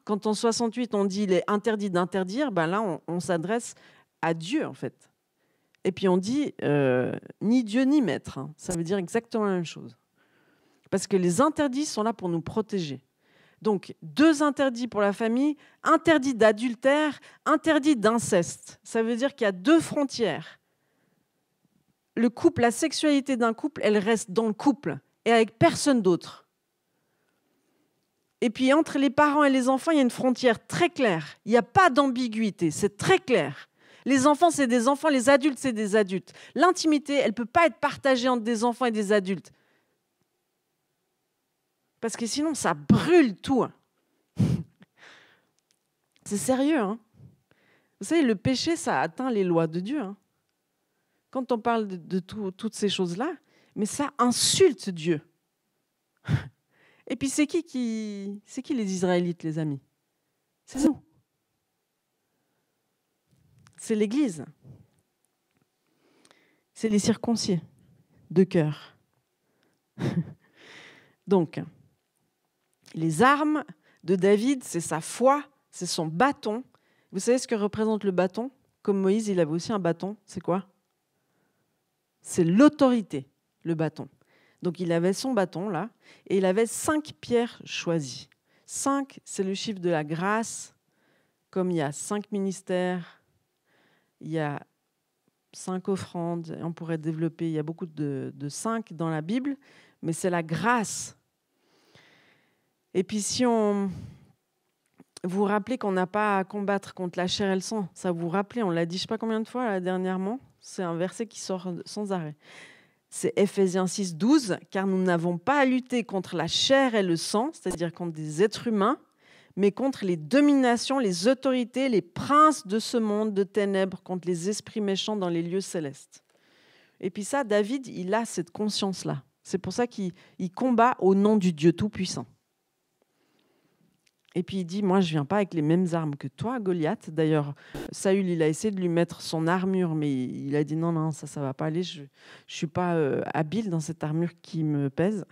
Quand en 68, on dit il est interdit d'interdire, là, on s'adresse à Dieu, en fait. Et puis on dit ni Dieu ni maître. Ça veut dire exactement la même chose. Parce que les interdits sont là pour nous protéger. Donc 2 interdits pour la famille, interdit d'adultère, interdit d'inceste. Ça veut dire qu'il y a 2 frontières. Le couple, la sexualité d'un couple, elle reste dans le couple et avec personne d'autre. Et puis entre les parents et les enfants, il y a une frontière très claire. Il n'y a pas d'ambiguïté, c'est très clair. Les enfants, c'est des enfants, les adultes, c'est des adultes. L'intimité, elle ne peut pas être partagée entre des enfants et des adultes. Parce que sinon, ça brûle tout. C'est sérieux. Vous savez, le péché, ça atteint les lois de Dieu. Quand on parle de toutes ces choses-là, mais ça insulte Dieu. Et puis, c'est qui les Israélites, les amis? C'est nous. C'est l'Église. C'est les circoncis de cœur. Donc, les armes de David, c'est sa foi, c'est son bâton. Vous savez ce que représente le bâton? Comme Moïse, il avait aussi un bâton. C'est quoi? C'est l'autorité, le bâton. Donc, il avait son bâton, là, et il avait 5 pierres choisies. 5, c'est le chiffre de la grâce. Comme il y a 5 ministères, il y a 5 offrandes, on pourrait développer, il y a beaucoup de 5 dans la Bible, mais c'est la grâce. Et puis si vous vous rappelez qu'on n'a pas à combattre contre la chair et le sang, ça vous rappelez, on l'a dit je ne sais pas combien de fois là, dernièrement, c'est un verset qui sort sans arrêt. c'est Éphésiens 6, 12, car nous n'avons pas à lutter contre la chair et le sang, c'est-à-dire contre des êtres humains, mais contre les dominations, les autorités, les princes de ce monde de ténèbres, contre les esprits méchants dans les lieux célestes. Et puis ça, David, il a cette conscience-là. C'est pour ça qu'il combat au nom du Dieu Tout-Puissant. Et puis il dit, moi je ne viens pas avec les mêmes armes que toi, Goliath. D'ailleurs, Saül, il a essayé de lui mettre son armure, mais il a dit, non, ça ne va pas aller. Je ne suis pas habile dans cette armure qui me pèse.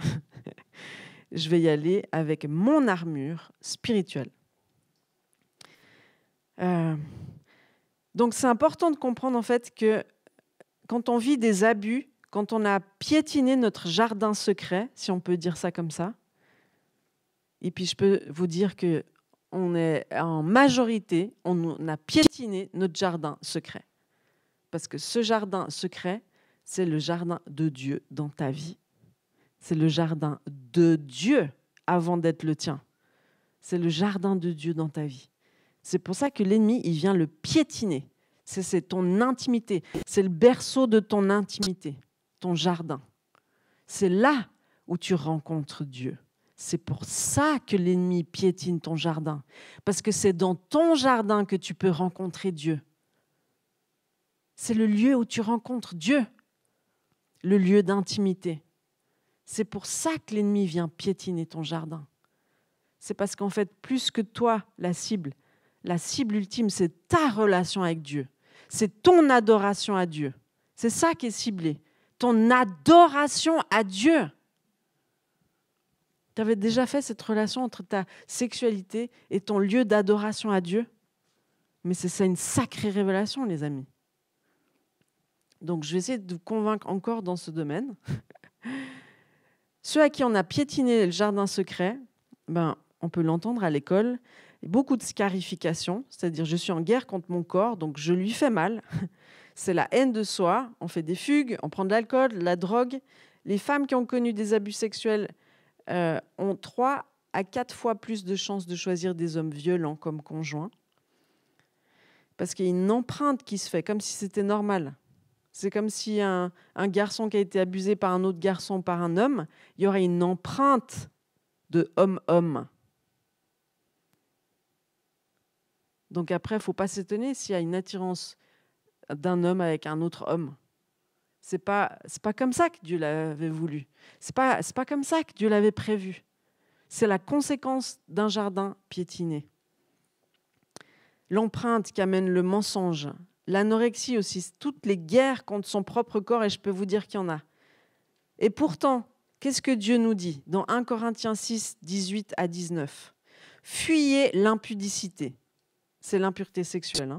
Je vais y aller avec mon armure spirituelle. Donc c'est important de comprendre en fait que quand on vit des abus, quand on a piétiné notre jardin secret, si on peut dire ça comme ça, et puis je peux vous dire qu'on est en majorité, on a piétiné notre jardin secret. Parce que ce jardin secret, c'est le jardin de Dieu dans ta vie. C'est le jardin de Dieu avant d'être le tien. C'est le jardin de Dieu dans ta vie. C'est pour ça que l'ennemi, il vient le piétiner. C'est ton intimité. C'est le berceau de ton intimité, ton jardin. C'est là où tu rencontres Dieu. C'est pour ça que l'ennemi piétine ton jardin. Parce que c'est dans ton jardin que tu peux rencontrer Dieu. C'est le lieu où tu rencontres Dieu. Le lieu d'intimité. C'est pour ça que l'ennemi vient piétiner ton jardin. C'est parce qu'en fait, plus que toi, la cible ultime, c'est ta relation avec Dieu. C'est ton adoration à Dieu. C'est ça qui est ciblé. Ton adoration à Dieu. Tu avais déjà fait cette relation entre ta sexualité et ton lieu d'adoration à Dieu? Mais c'est ça une sacrée révélation, les amis. Donc, je vais essayer de vous convaincre encore dans ce domaine. Ceux à qui on a piétiné le jardin secret, on peut l'entendre à l'école, beaucoup de scarification, c'est-à-dire je suis en guerre contre mon corps, donc je lui fais mal. C'est la haine de soi, on fait des fugues, on prend de l'alcool, de la drogue. Les femmes qui ont connu des abus sexuels ont 3 à 4 fois plus de chances de choisir des hommes violents comme conjoints. Parce qu'il y a une empreinte qui se fait, comme si c'était normal. C'est comme si un garçon qui a été abusé par un autre garçon, par un homme, il y aurait une empreinte de homme-homme. Donc après, il ne faut pas s'étonner s'il y a une attirance d'un homme avec un autre homme. C'est pas comme ça que Dieu l'avait voulu. C'est pas comme ça que Dieu l'avait prévu. C'est la conséquence d'un jardin piétiné. L'empreinte qui amène le mensonge, l'anorexie aussi, toutes les guerres contre son propre corps, et je peux vous dire qu'il y en a. Et pourtant, qu'est-ce que Dieu nous dit dans 1 Corinthiens 6, 18 à 19 ? Fuyez l'impudicité. C'est l'impureté sexuelle.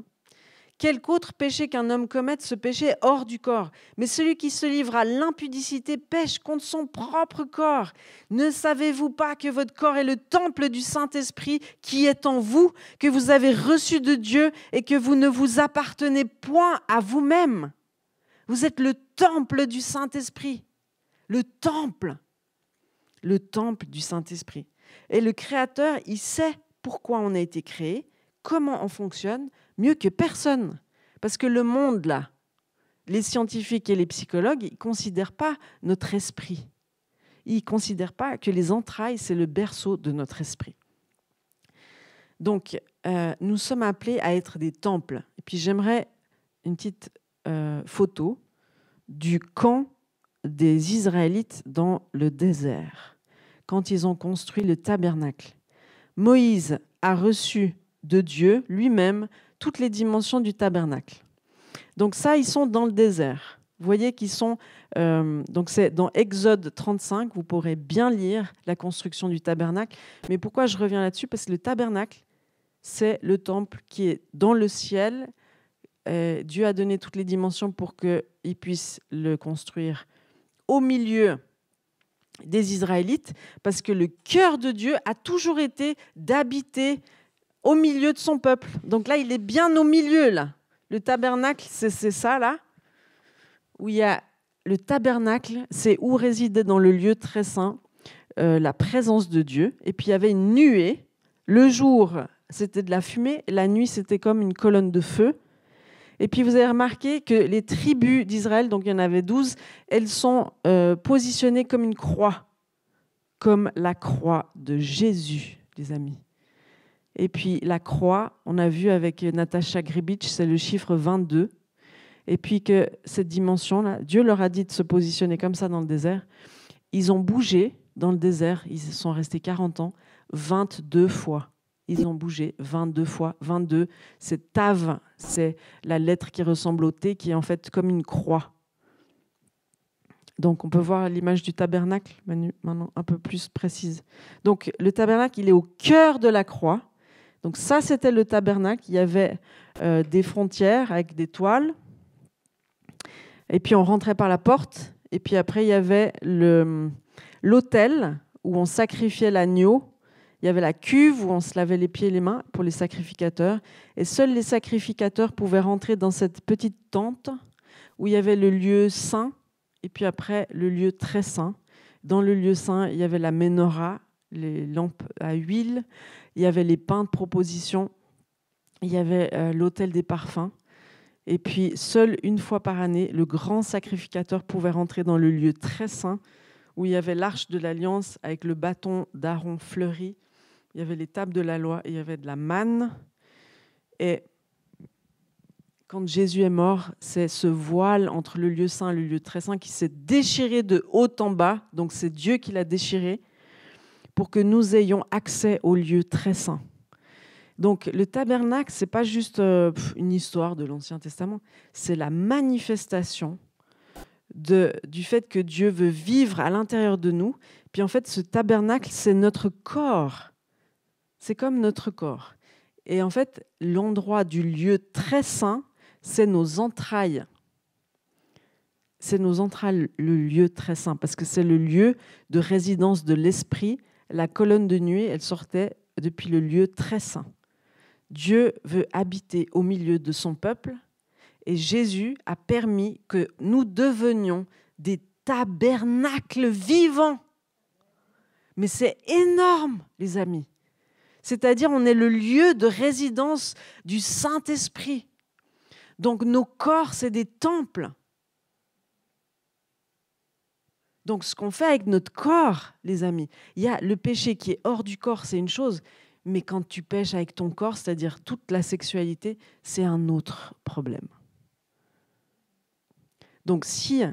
Quelque autre péché qu'un homme commette, ce péché est hors du corps. Mais celui qui se livre à l'impudicité pêche contre son propre corps. Ne savez-vous pas que votre corps est le temple du Saint-Esprit qui est en vous, que vous avez reçu de Dieu et que vous ne vous appartenez point à vous-même? Vous êtes le temple du Saint-Esprit. Le temple du Saint-Esprit. Et le Créateur, il sait pourquoi on a été créé, comment on fonctionne, mieux que personne. Parce que le monde, là, les scientifiques et les psychologues, ils ne considèrent pas notre esprit. Ils ne considèrent pas que les entrailles, c'est le berceau de notre esprit. Donc, nous sommes appelés à être des temples. Et puis, j'aimerais une petite photo du camp des Israélites dans le désert, quand ils ont construit le tabernacle. Moïse a reçu de Dieu lui-même toutes les dimensions du tabernacle. Donc ça, ils sont dans le désert. Vous voyez qu'ils sont... donc c'est dans Exode 35, vous pourrez bien lire la construction du tabernacle. Mais pourquoi je reviens là-dessus? Parce que le tabernacle, c'est le temple qui est dans le ciel. Dieu a donné toutes les dimensions pour qu'ils puissent le construire au milieu des Israélites, parce que le cœur de Dieu a toujours été d'habiter au milieu de son peuple. Donc là, il est bien au milieu, là. Le tabernacle, c'est ça, là, où il y a le tabernacle, c'est où résidait dans le lieu très saint la présence de Dieu. Et puis, il y avait une nuée. Le jour, c'était de la fumée. La nuit, c'était comme une colonne de feu. Et puis vous avez remarqué que les tribus d'Israël, donc il y en avait 12, elles sont positionnées comme une croix, comme la croix de Jésus, les amis. Et puis la croix, on a vu avec Natasha Gribich, c'est le chiffre 22. Et puis que cette dimension-là, Dieu leur a dit de se positionner comme ça dans le désert. Ils ont bougé dans le désert, ils sont restés 40 ans, 22 fois. Ils ont bougé 22 fois. 22, c'est Tav, c'est la lettre qui ressemble au T, qui est en fait comme une croix. Donc on peut voir l'image du tabernacle, maintenant un peu plus précise. Donc le tabernacle, il est au cœur de la croix. Donc ça, c'était le tabernacle. Il y avait des frontières avec des toiles. Et puis on rentrait par la porte. Et puis après, il y avait l'autel où on sacrifiait l'agneau. Il y avait la cuve où on se lavait les pieds et les mains pour les sacrificateurs. Et seuls les sacrificateurs pouvaient rentrer dans cette petite tente où il y avait le lieu saint et puis après le lieu très saint. Dans le lieu saint, il y avait la menorah, les lampes à huile. Il y avait les pains de proposition. Il y avait l'autel des parfums. Et puis, seul une fois par année, le grand sacrificateur pouvait rentrer dans le lieu très saint où il y avait l'arche de l'alliance avec le bâton d'Aaron fleuri. Il y avait les tables de la loi, et il y avait de la manne. Et quand Jésus est mort, c'est ce voile entre le lieu saint et le lieu très saint qui s'est déchiré de haut en bas. Donc c'est Dieu qui l'a déchiré pour que nous ayons accès au lieu très saint. Donc le tabernacle, ce n'est pas juste une histoire de l'Ancien Testament, c'est la manifestation du fait que Dieu veut vivre à l'intérieur de nous. Puis en fait, ce tabernacle, c'est notre corps. C'est comme notre corps. Et en fait, l'endroit du lieu très saint, c'est nos entrailles. C'est nos entrailles, le lieu très saint, parce que c'est le lieu de résidence de l'esprit. La colonne de nuée, elle sortait depuis le lieu très saint. Dieu veut habiter au milieu de son peuple et Jésus a permis que nous devenions des tabernacles vivants. Mais c'est énorme, les amis. C'est-à-dire, on est le lieu de résidence du Saint-Esprit. Donc, nos corps, c'est des temples. Donc, ce qu'on fait avec notre corps, les amis, il y a le péché qui est hors du corps, c'est une chose, mais quand tu pêches avec ton corps, c'est-à-dire toute la sexualité, c'est un autre problème. Donc, si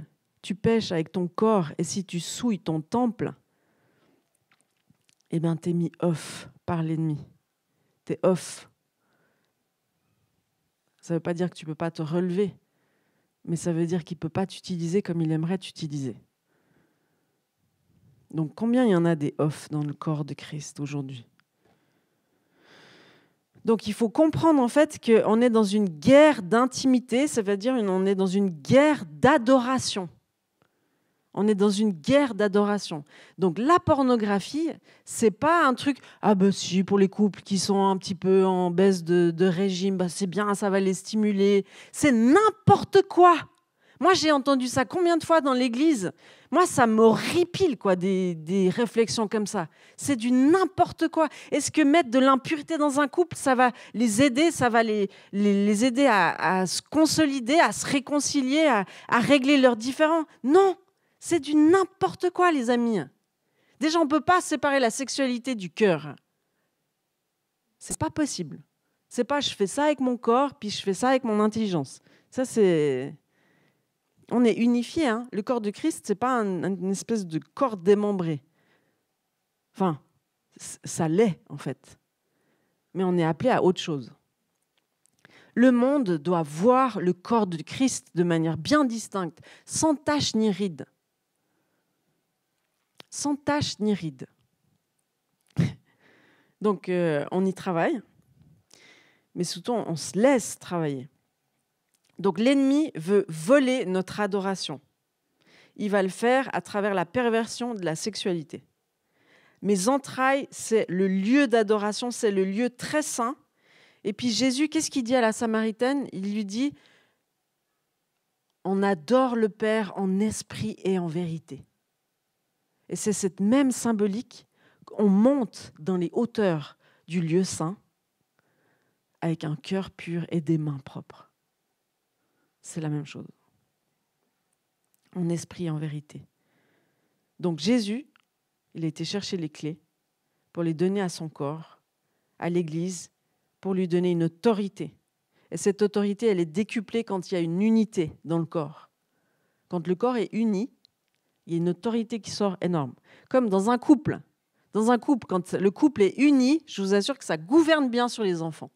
tu pêches avec ton corps et si tu souilles ton temple, eh bien, t'es mis off par l'ennemi. T'es off. Ça ne veut pas dire que tu ne peux pas te relever, mais ça veut dire qu'il ne peut pas t'utiliser comme il aimerait t'utiliser. Donc, combien il y en a des off dans le corps de Christ aujourd'hui ? Donc, il faut comprendre en fait qu'on est dans une guerre d'intimité, ça veut dire qu'on est dans une guerre d'adoration. On est dans une guerre d'adoration. Donc, la pornographie, c'est pas un truc « Ah ben si, pour les couples qui sont un petit peu en baisse de régime, ben c'est bien, ça va les stimuler. » C'est n'importe quoi. Moi, j'ai entendu ça combien de fois dans l'église ? Moi, ça m'horripile, quoi, des réflexions comme ça. C'est du n'importe quoi. Est-ce que mettre de l'impureté dans un couple, ça va les aider, ça va les aider à se consolider, à se réconcilier, à régler leurs différends ? Non, c'est du n'importe quoi, les amis. Déjà, on ne peut pas séparer la sexualité du cœur. C'est pas possible. C'est pas je fais ça avec mon corps, puis je fais ça avec mon intelligence. Ça, c'est... On est unifié, hein. Le corps de Christ, ce n'est pas une espèce de corps démembré. Enfin, ça l'est, en fait. Mais on est appelé à autre chose. Le monde doit voir le corps de Christ de manière bien distincte, sans tache ni ride. Sans tache ni ride. Donc, on y travaille, mais surtout, on se laisse travailler. Donc l'ennemi veut voler notre adoration. Il va le faire à travers la perversion de la sexualité. Mes entrailles, c'est le lieu d'adoration, c'est le lieu très saint. Et puis Jésus, qu'est-ce qu'il dit à la Samaritaine ? Il lui dit « On adore le Père en esprit et en vérité ». Et c'est cette même symbolique qu'on monte dans les hauteurs du lieu saint avec un cœur pur et des mains propres. c'est la même chose. En esprit, en vérité. Donc Jésus, il a été chercher les clés pour les donner à son corps, à l'Église, pour lui donner une autorité. Et cette autorité, elle est décuplée quand il y a une unité dans le corps. Quand le corps est uni, il y a une autorité qui sort énorme. Comme dans un couple. Dans un couple, quand le couple est uni, je vous assure que ça gouverne bien sur les enfants.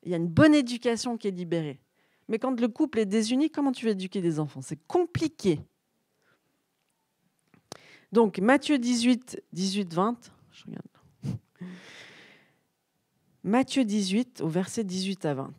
Il y a une bonne éducation qui est libérée. Mais quand le couple est désuni, comment tu vas éduquer des enfants? C'est compliqué. Donc, Matthieu 18, 20. Je regarde. Matthieu 18, au verset 18 à 20.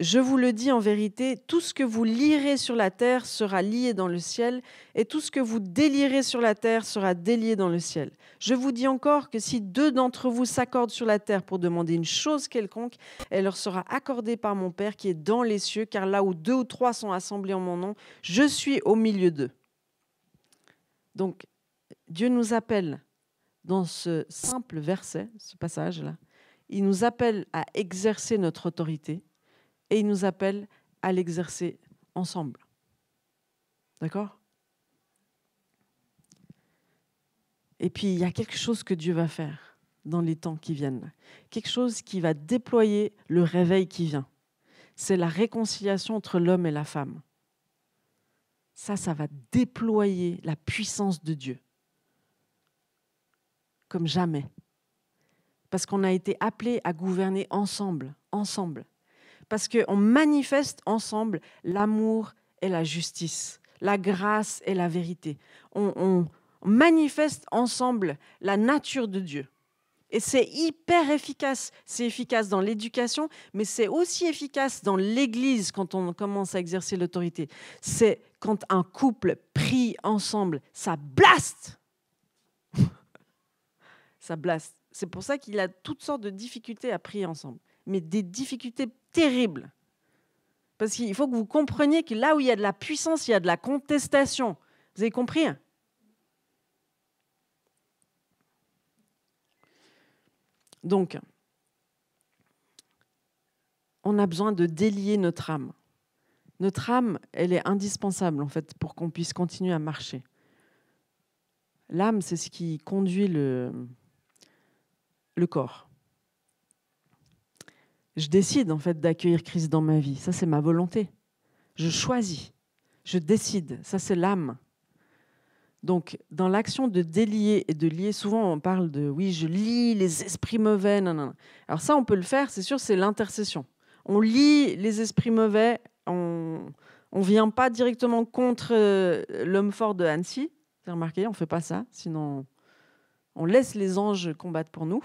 Je vous le dis en vérité, tout ce que vous lirez sur la terre sera lié dans le ciel, et tout ce que vous délierez sur la terre sera délié dans le ciel. Je vous dis encore que si 2 d'entre vous s'accordent sur la terre pour demander une chose quelconque, elle leur sera accordée par mon Père qui est dans les cieux, car là où 2 ou 3 sont assemblés en mon nom, je suis au milieu d'eux. Donc, Dieu nous appelle dans ce simple verset, ce passage-là, il nous appelle à exercer notre autorité et il nous appelle à l'exercer ensemble. D'accord ? Et puis, il y a quelque chose que Dieu va faire dans les temps qui viennent. Quelque chose qui va déployer le réveil qui vient. C'est la réconciliation entre l'homme et la femme. Ça va déployer la puissance de Dieu. Comme jamais. Parce qu'on a été appelés à gouverner ensemble. Parce qu'on manifeste ensemble l'amour et la justice, la grâce et la vérité. On manifeste ensemble la nature de Dieu. Et c'est hyper efficace. C'est efficace dans l'éducation, mais c'est aussi efficace dans l'Église quand on commence à exercer l'autorité. C'est quand un couple prie ensemble, ça blaste. Ça blaste. C'est pour ça qu'il a toutes sortes de difficultés à prier ensemble. Mais des difficultés terribles. Parce qu'il faut que vous compreniez que là où il y a de la puissance, il y a de la contestation. Vous avez compris ? Donc, on a besoin de délier notre âme. Notre âme, elle est indispensable, en fait, pour qu'on puisse continuer à marcher. L'âme, c'est ce qui conduit le corps. Je décide, en fait, d'accueillir Christ dans ma vie. Ça, c'est ma volonté. Je choisis. Je décide. Ça, c'est l'âme. Donc, dans l'action de délier et de lier, souvent, on parle de « oui, je lie les esprits mauvais ». Non. Alors ça, on peut le faire, c'est sûr, c'est l'intercession. On lie les esprits mauvais, on ne vient pas directement contre l'homme fort de Annecy. Vous avez remarqué, on ne fait pas ça, sinon on laisse les anges combattre pour nous,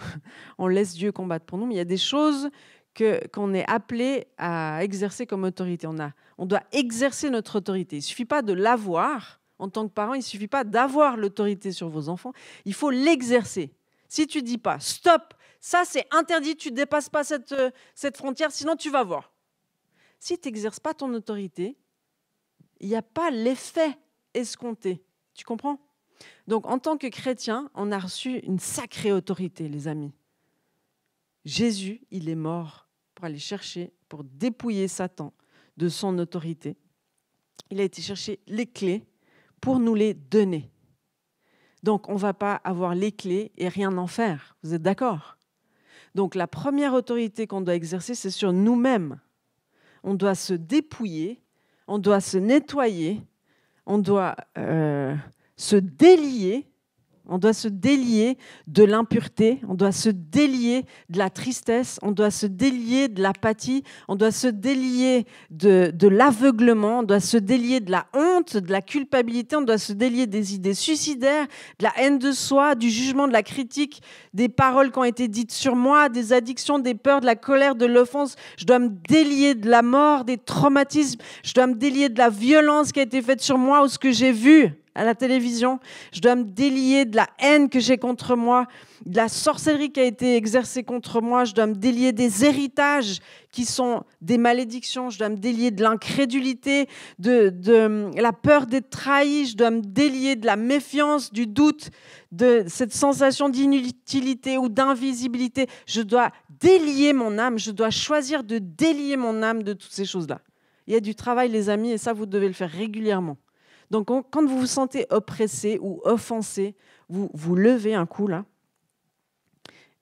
on laisse Dieu combattre pour nous, mais il y a des choses qu'on est appelé à exercer comme autorité. On doit exercer notre autorité. Il ne suffit pas de l'avoir en tant que parent, il ne suffit pas d'avoir l'autorité sur vos enfants, il faut l'exercer. Si tu ne dis pas « stop », ça c'est interdit, tu ne dépasses pas cette frontière, sinon tu vas voir. Si tu n'exerces pas ton autorité, il n'y a pas l'effet escompté. Tu comprends ? Donc en tant que chrétien, on a reçu une sacrée autorité, les amis. Jésus, il est mort pour aller chercher, pour dépouiller Satan de son autorité. Il a été chercher les clés pour nous les donner. Donc on ne va pas avoir les clés et rien en faire. Vous êtes d'accord ? Donc la première autorité qu'on doit exercer, c'est sur nous-mêmes. On doit se dépouiller, on doit se nettoyer, on doit se délier. On doit se délier de l'impureté, on doit se délier de la tristesse, on doit se délier de l'apathie, on doit se délier de l'aveuglement, on doit se délier de la honte, de la culpabilité, on doit se délier des idées suicidaires, de la haine de soi, du jugement, de la critique, des paroles qui ont été dites sur moi, des addictions, des peurs, de la colère, de l'offense. Je dois me délier de la mort, des traumatismes, je dois me délier de la violence qui a été faite sur moi ou ce que j'ai vu à la télévision, je dois me délier de la haine que j'ai contre moi, de la sorcellerie qui a été exercée contre moi, je dois me délier des héritages qui sont des malédictions, je dois me délier de l'incrédulité, de la peur d'être trahi, je dois me délier de la méfiance, du doute, de cette sensation d'inutilité ou d'invisibilité. Je dois délier mon âme, je dois choisir de délier mon âme de toutes ces choses-là. Il y a du travail, les amis, et ça, vous devez le faire régulièrement. Donc, quand vous vous sentez oppressé ou offensé, vous levez un coup, là,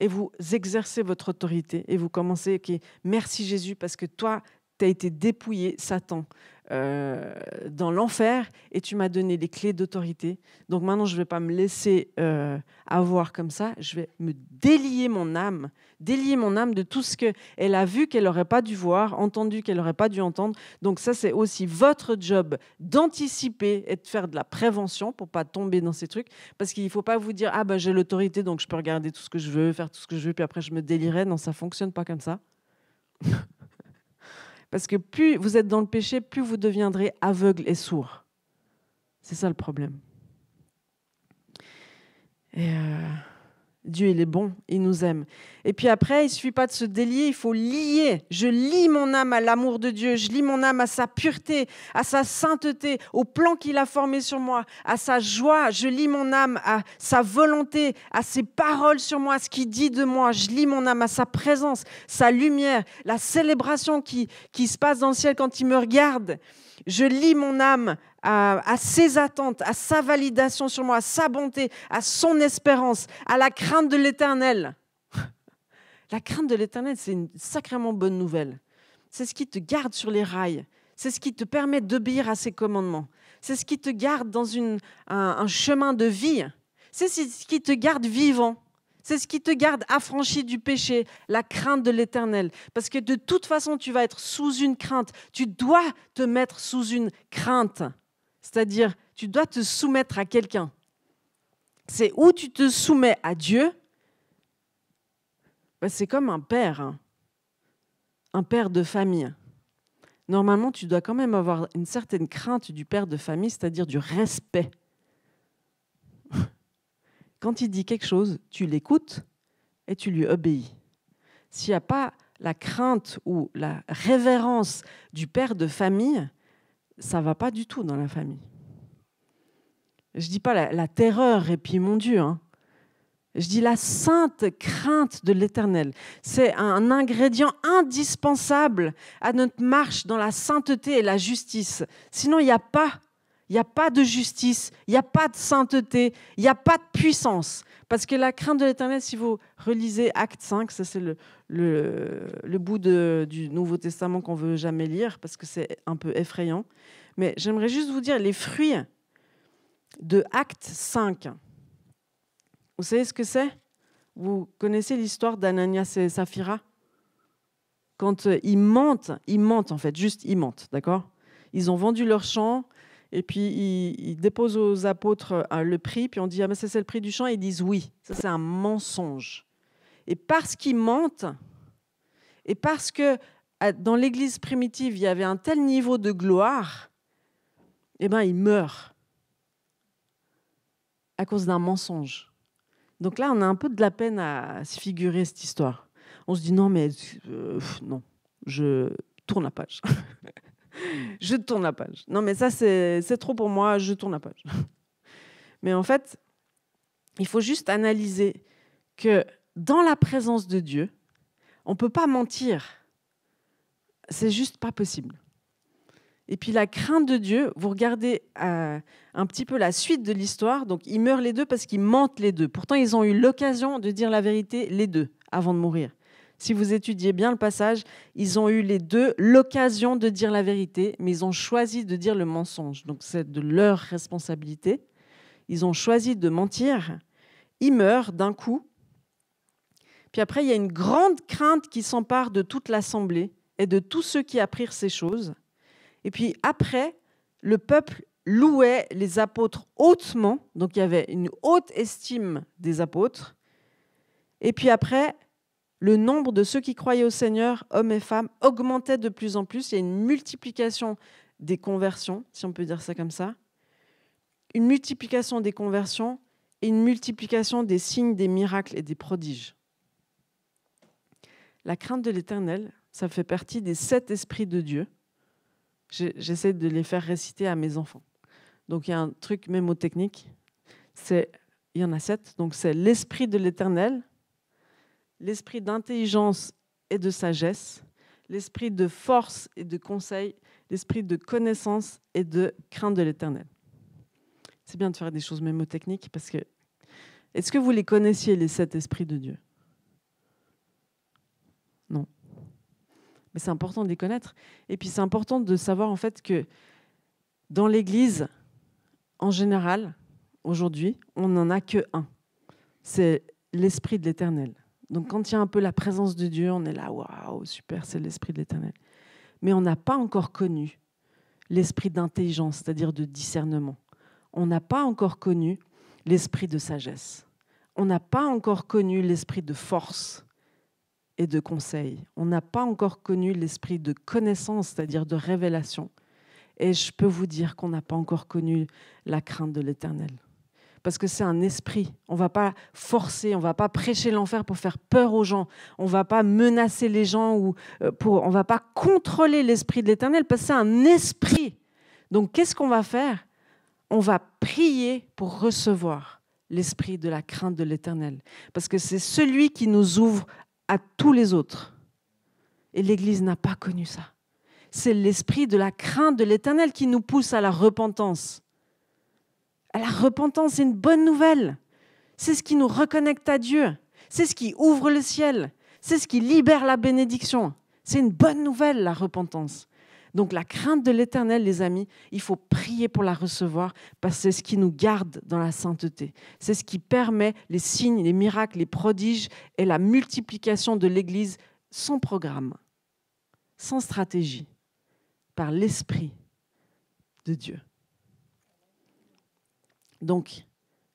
et vous exercez votre autorité, et vous commencez, ok, merci Jésus, parce que toi, tu as été dépouillé, Satan, dans l'enfer, et tu m'as donné les clés d'autorité. Donc maintenant, je ne vais pas me laisser avoir comme ça, je vais me délier mon âme de tout ce qu'elle a vu qu'elle n'aurait pas dû voir, entendu qu'elle n'aurait pas dû entendre. Donc ça, c'est aussi votre job d'anticiper et de faire de la prévention pour ne pas tomber dans ces trucs. Parce qu'il ne faut pas vous dire « Ah ben j'ai l'autorité, donc je peux regarder tout ce que je veux, faire tout ce que je veux, puis après je me délierai ». Non, ça ne fonctionne pas comme ça. Parce que plus vous êtes dans le péché, plus vous deviendrez aveugle et sourd. C'est ça le problème. Et Dieu, il est bon, il nous aime. Et puis après, il ne suffit pas de se délier, il faut lier. Je lie mon âme à l'amour de Dieu, je lie mon âme à sa pureté, à sa sainteté, au plan qu'il a formé sur moi, à sa joie. Je lie mon âme à sa volonté, à ses paroles sur moi, à ce qu'il dit de moi. Je lie mon âme à sa présence, sa lumière, la célébration qui se passe dans le ciel quand il me regarde. Je lie mon âme à ses attentes, à sa validation sur moi, à sa bonté, à son espérance, à la crainte de l'Éternel. La crainte de l'Éternel, c'est une sacrément bonne nouvelle. C'est ce qui te garde sur les rails. C'est ce qui te permet d'obéir à ses commandements. C'est ce qui te garde dans un chemin de vie. C'est ce qui te garde vivant. C'est ce qui te garde affranchi du péché, la crainte de l'Éternel. Parce que de toute façon, tu vas être sous une crainte. Tu dois te mettre sous une crainte. C'est-à-dire, tu dois te soumettre à quelqu'un. C'est où tu te soumets à Dieu. Ben, c'est comme un père, hein. Un père de famille. Normalement, tu dois quand même avoir une certaine crainte du père de famille, c'est-à-dire du respect. Quand il dit quelque chose, tu l'écoutes et tu lui obéis. S'il n'y a pas la crainte ou la révérence du père de famille, ça ne va pas du tout dans la famille. Je ne dis pas la terreur et puis mon Dieu, hein. Je dis la sainte crainte de l'Éternel. C'est un ingrédient indispensable à notre marche dans la sainteté et la justice. Sinon, il n'y a pas de justice, il n'y a pas de sainteté, il n'y a pas de puissance. Parce que la crainte de l'Éternel, si vous relisez Acte 5, ça c'est le bout du Nouveau Testament qu'on ne veut jamais lire, parce que c'est un peu effrayant. Mais j'aimerais juste vous dire les fruits de Acte 5. Vous savez ce que c'est ? Vous connaissez l'histoire d'Ananias et Saphira ? Quand ils mentent en fait, juste ils mentent, d'accord ? Ils ont vendu leur champ et puis ils déposent aux apôtres le prix, puis on dit « Ah mais ça c'est le prix du champ », et ils disent « Oui ». Ça c'est un mensonge. Et parce qu'ils mentent, et parce que dans l'église primitive, il y avait un tel niveau de gloire, eh ben ils meurent à cause d'un mensonge. Donc là, on a un peu de la peine à se figurer cette histoire. On se dit non, mais non, je tourne la page. Je tourne la page. Non, mais ça, c'est trop pour moi, je tourne la page. Mais en fait, il faut juste analyser que dans la présence de Dieu, on ne peut pas mentir. C'est juste pas possible. Et puis la crainte de Dieu, vous regardez un petit peu la suite de l'histoire, donc ils meurent les deux parce qu'ils mentent les deux. Pourtant, ils ont eu l'occasion de dire la vérité les deux avant de mourir. Si vous étudiez bien le passage, ils ont eu les deux l'occasion de dire la vérité, mais ils ont choisi de dire le mensonge. Donc c'est de leur responsabilité. Ils ont choisi de mentir. Ils meurent d'un coup. Puis après, il y a une grande crainte qui s'empare de toute l'assemblée et de tous ceux qui apprirent ces choses. Et puis après, le peuple louait les apôtres hautement. Donc il y avait une haute estime des apôtres. Et puis après, le nombre de ceux qui croyaient au Seigneur, hommes et femmes, augmentait de plus en plus. Il y a une multiplication des conversions, si on peut dire ça comme ça. Une multiplication des conversions et une multiplication des signes, des miracles et des prodiges. La crainte de l'Éternel, ça fait partie des 7 esprits de Dieu. J'essaie de les faire réciter à mes enfants. Donc il y a un truc mémotechnique. Il y en a 7. Donc c'est l'esprit de l'Éternel, l'esprit d'intelligence et de sagesse, l'esprit de force et de conseil, l'esprit de connaissance et de crainte de l'Éternel. C'est bien de faire des choses mémotechniques parce que... Est-ce que vous les connaissiez, les 7 esprits de Dieu? Non. Mais c'est important de les connaître. Et puis c'est important de savoir en fait que dans l'Église, en général, aujourd'hui, on n'en a que un. C'est l'Esprit de l'Éternel. Donc quand il y a un peu la présence de Dieu, on est là, waouh, super, c'est l'Esprit de l'Éternel. Mais on n'a pas encore connu l'esprit d'intelligence, c'est-à-dire de discernement. On n'a pas encore connu l'esprit de sagesse. On n'a pas encore connu l'esprit de force et de conseil. On n'a pas encore connu l'esprit de connaissance, c'est-à-dire de révélation. Et je peux vous dire qu'on n'a pas encore connu la crainte de l'Éternel. Parce que c'est un esprit. On ne va pas forcer, on ne va pas prêcher l'enfer pour faire peur aux gens. On ne va pas menacer les gens, on ne va pas contrôler l'esprit de l'Éternel, parce que c'est un esprit. Donc qu'est-ce qu'on va faire? On va prier pour recevoir l'esprit de la crainte de l'Éternel. Parce que c'est celui qui nous ouvre à tous les autres. Et l'Église n'a pas connu ça. C'est l'esprit de la crainte de l'Éternel qui nous pousse à la repentance. La repentance, c'est une bonne nouvelle. C'est ce qui nous reconnecte à Dieu. C'est ce qui ouvre le ciel. C'est ce qui libère la bénédiction. C'est une bonne nouvelle, la repentance. Donc la crainte de l'Éternel, les amis, il faut prier pour la recevoir parce que c'est ce qui nous garde dans la sainteté. C'est ce qui permet les signes, les miracles, les prodiges et la multiplication de l'Église sans programme, sans stratégie, par l'Esprit de Dieu. Donc,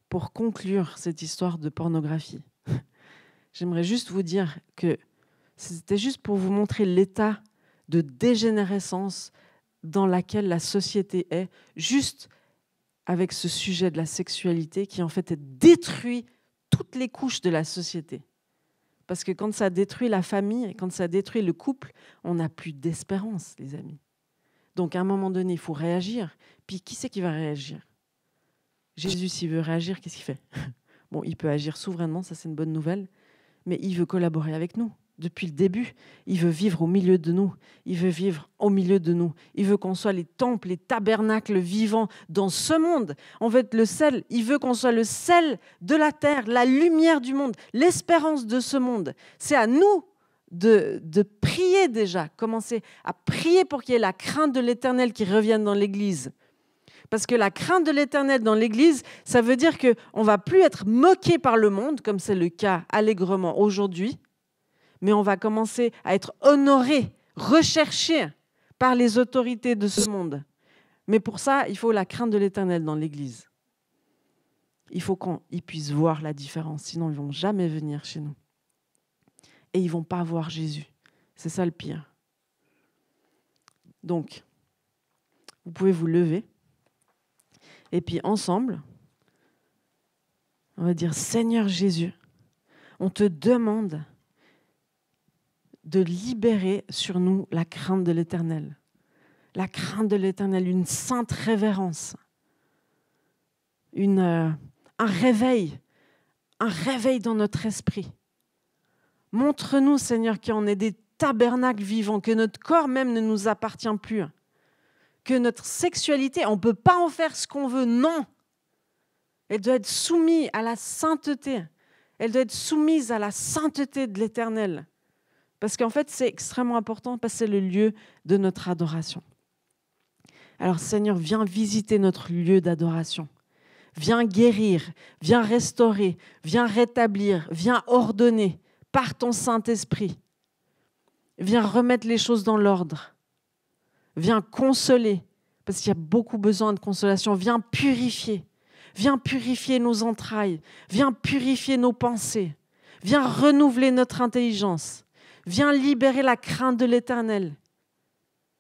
pour conclure cette histoire de pornographie, j'aimerais juste vous dire que c'était juste pour vous montrer l'état de dégénérescence dans laquelle la société est, juste avec ce sujet de la sexualité qui en fait détruit toutes les couches de la société. Parce que quand ça détruit la famille, quand ça détruit le couple, on n'a plus d'espérance, les amis. Donc à un moment donné, il faut réagir. Puis qui c'est qui va réagir? Jésus, s'il veut réagir, qu'est-ce qu'il fait? Bon, il peut agir souverainement, ça c'est une bonne nouvelle, mais il veut collaborer avec nous. Depuis le début, il veut vivre au milieu de nous. Il veut vivre au milieu de nous. Il veut qu'on soit les temples, les tabernacles vivants dans ce monde. On veut être le sel. Il veut qu'on soit le sel de la terre, la lumière du monde, l'espérance de ce monde. C'est à nous de prier déjà, commencer à prier pour qu'il y ait la crainte de l'Éternel qui revienne dans l'Église. Parce que la crainte de l'Éternel dans l'Église, ça veut dire qu'on ne va plus être moqué par le monde, comme c'est le cas allègrement aujourd'hui, mais on va commencer à être honoré, recherché par les autorités de ce monde. Mais pour ça, il faut la crainte de l'Éternel dans l'Église. Il faut qu'ils puissent voir la différence, sinon ils ne vont jamais venir chez nous. Et ils ne vont pas voir Jésus. C'est ça le pire. Donc, vous pouvez vous lever. Et puis ensemble, on va dire, Seigneur Jésus, on te demande de libérer sur nous la crainte de l'Éternel. La crainte de l'Éternel, une sainte révérence, un réveil dans notre esprit. Montre-nous, Seigneur, qu'on est des tabernacles vivants, que notre corps même ne nous appartient plus, que notre sexualité, on ne peut pas en faire ce qu'on veut, non. Elle doit être soumise à la sainteté. Elle doit être soumise à la sainteté de l'Éternel. Parce qu'en fait, c'est extrêmement important, parce que c'est le lieu de notre adoration. Alors Seigneur, viens visiter notre lieu d'adoration. Viens guérir, viens restaurer, viens rétablir, viens ordonner par ton Saint-Esprit. Viens remettre les choses dans l'ordre. Viens consoler, parce qu'il y a beaucoup besoin de consolation. Viens purifier nos entrailles. Viens purifier nos pensées. Viens renouveler notre intelligence. Viens libérer la crainte de l'Éternel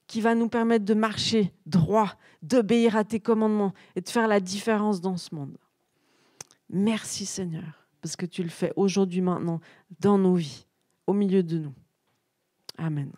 qui va nous permettre de marcher droit, d'obéir à tes commandements et de faire la différence dans ce monde. Merci Seigneur, parce que tu le fais aujourd'hui, maintenant, dans nos vies, au milieu de nous. Amen.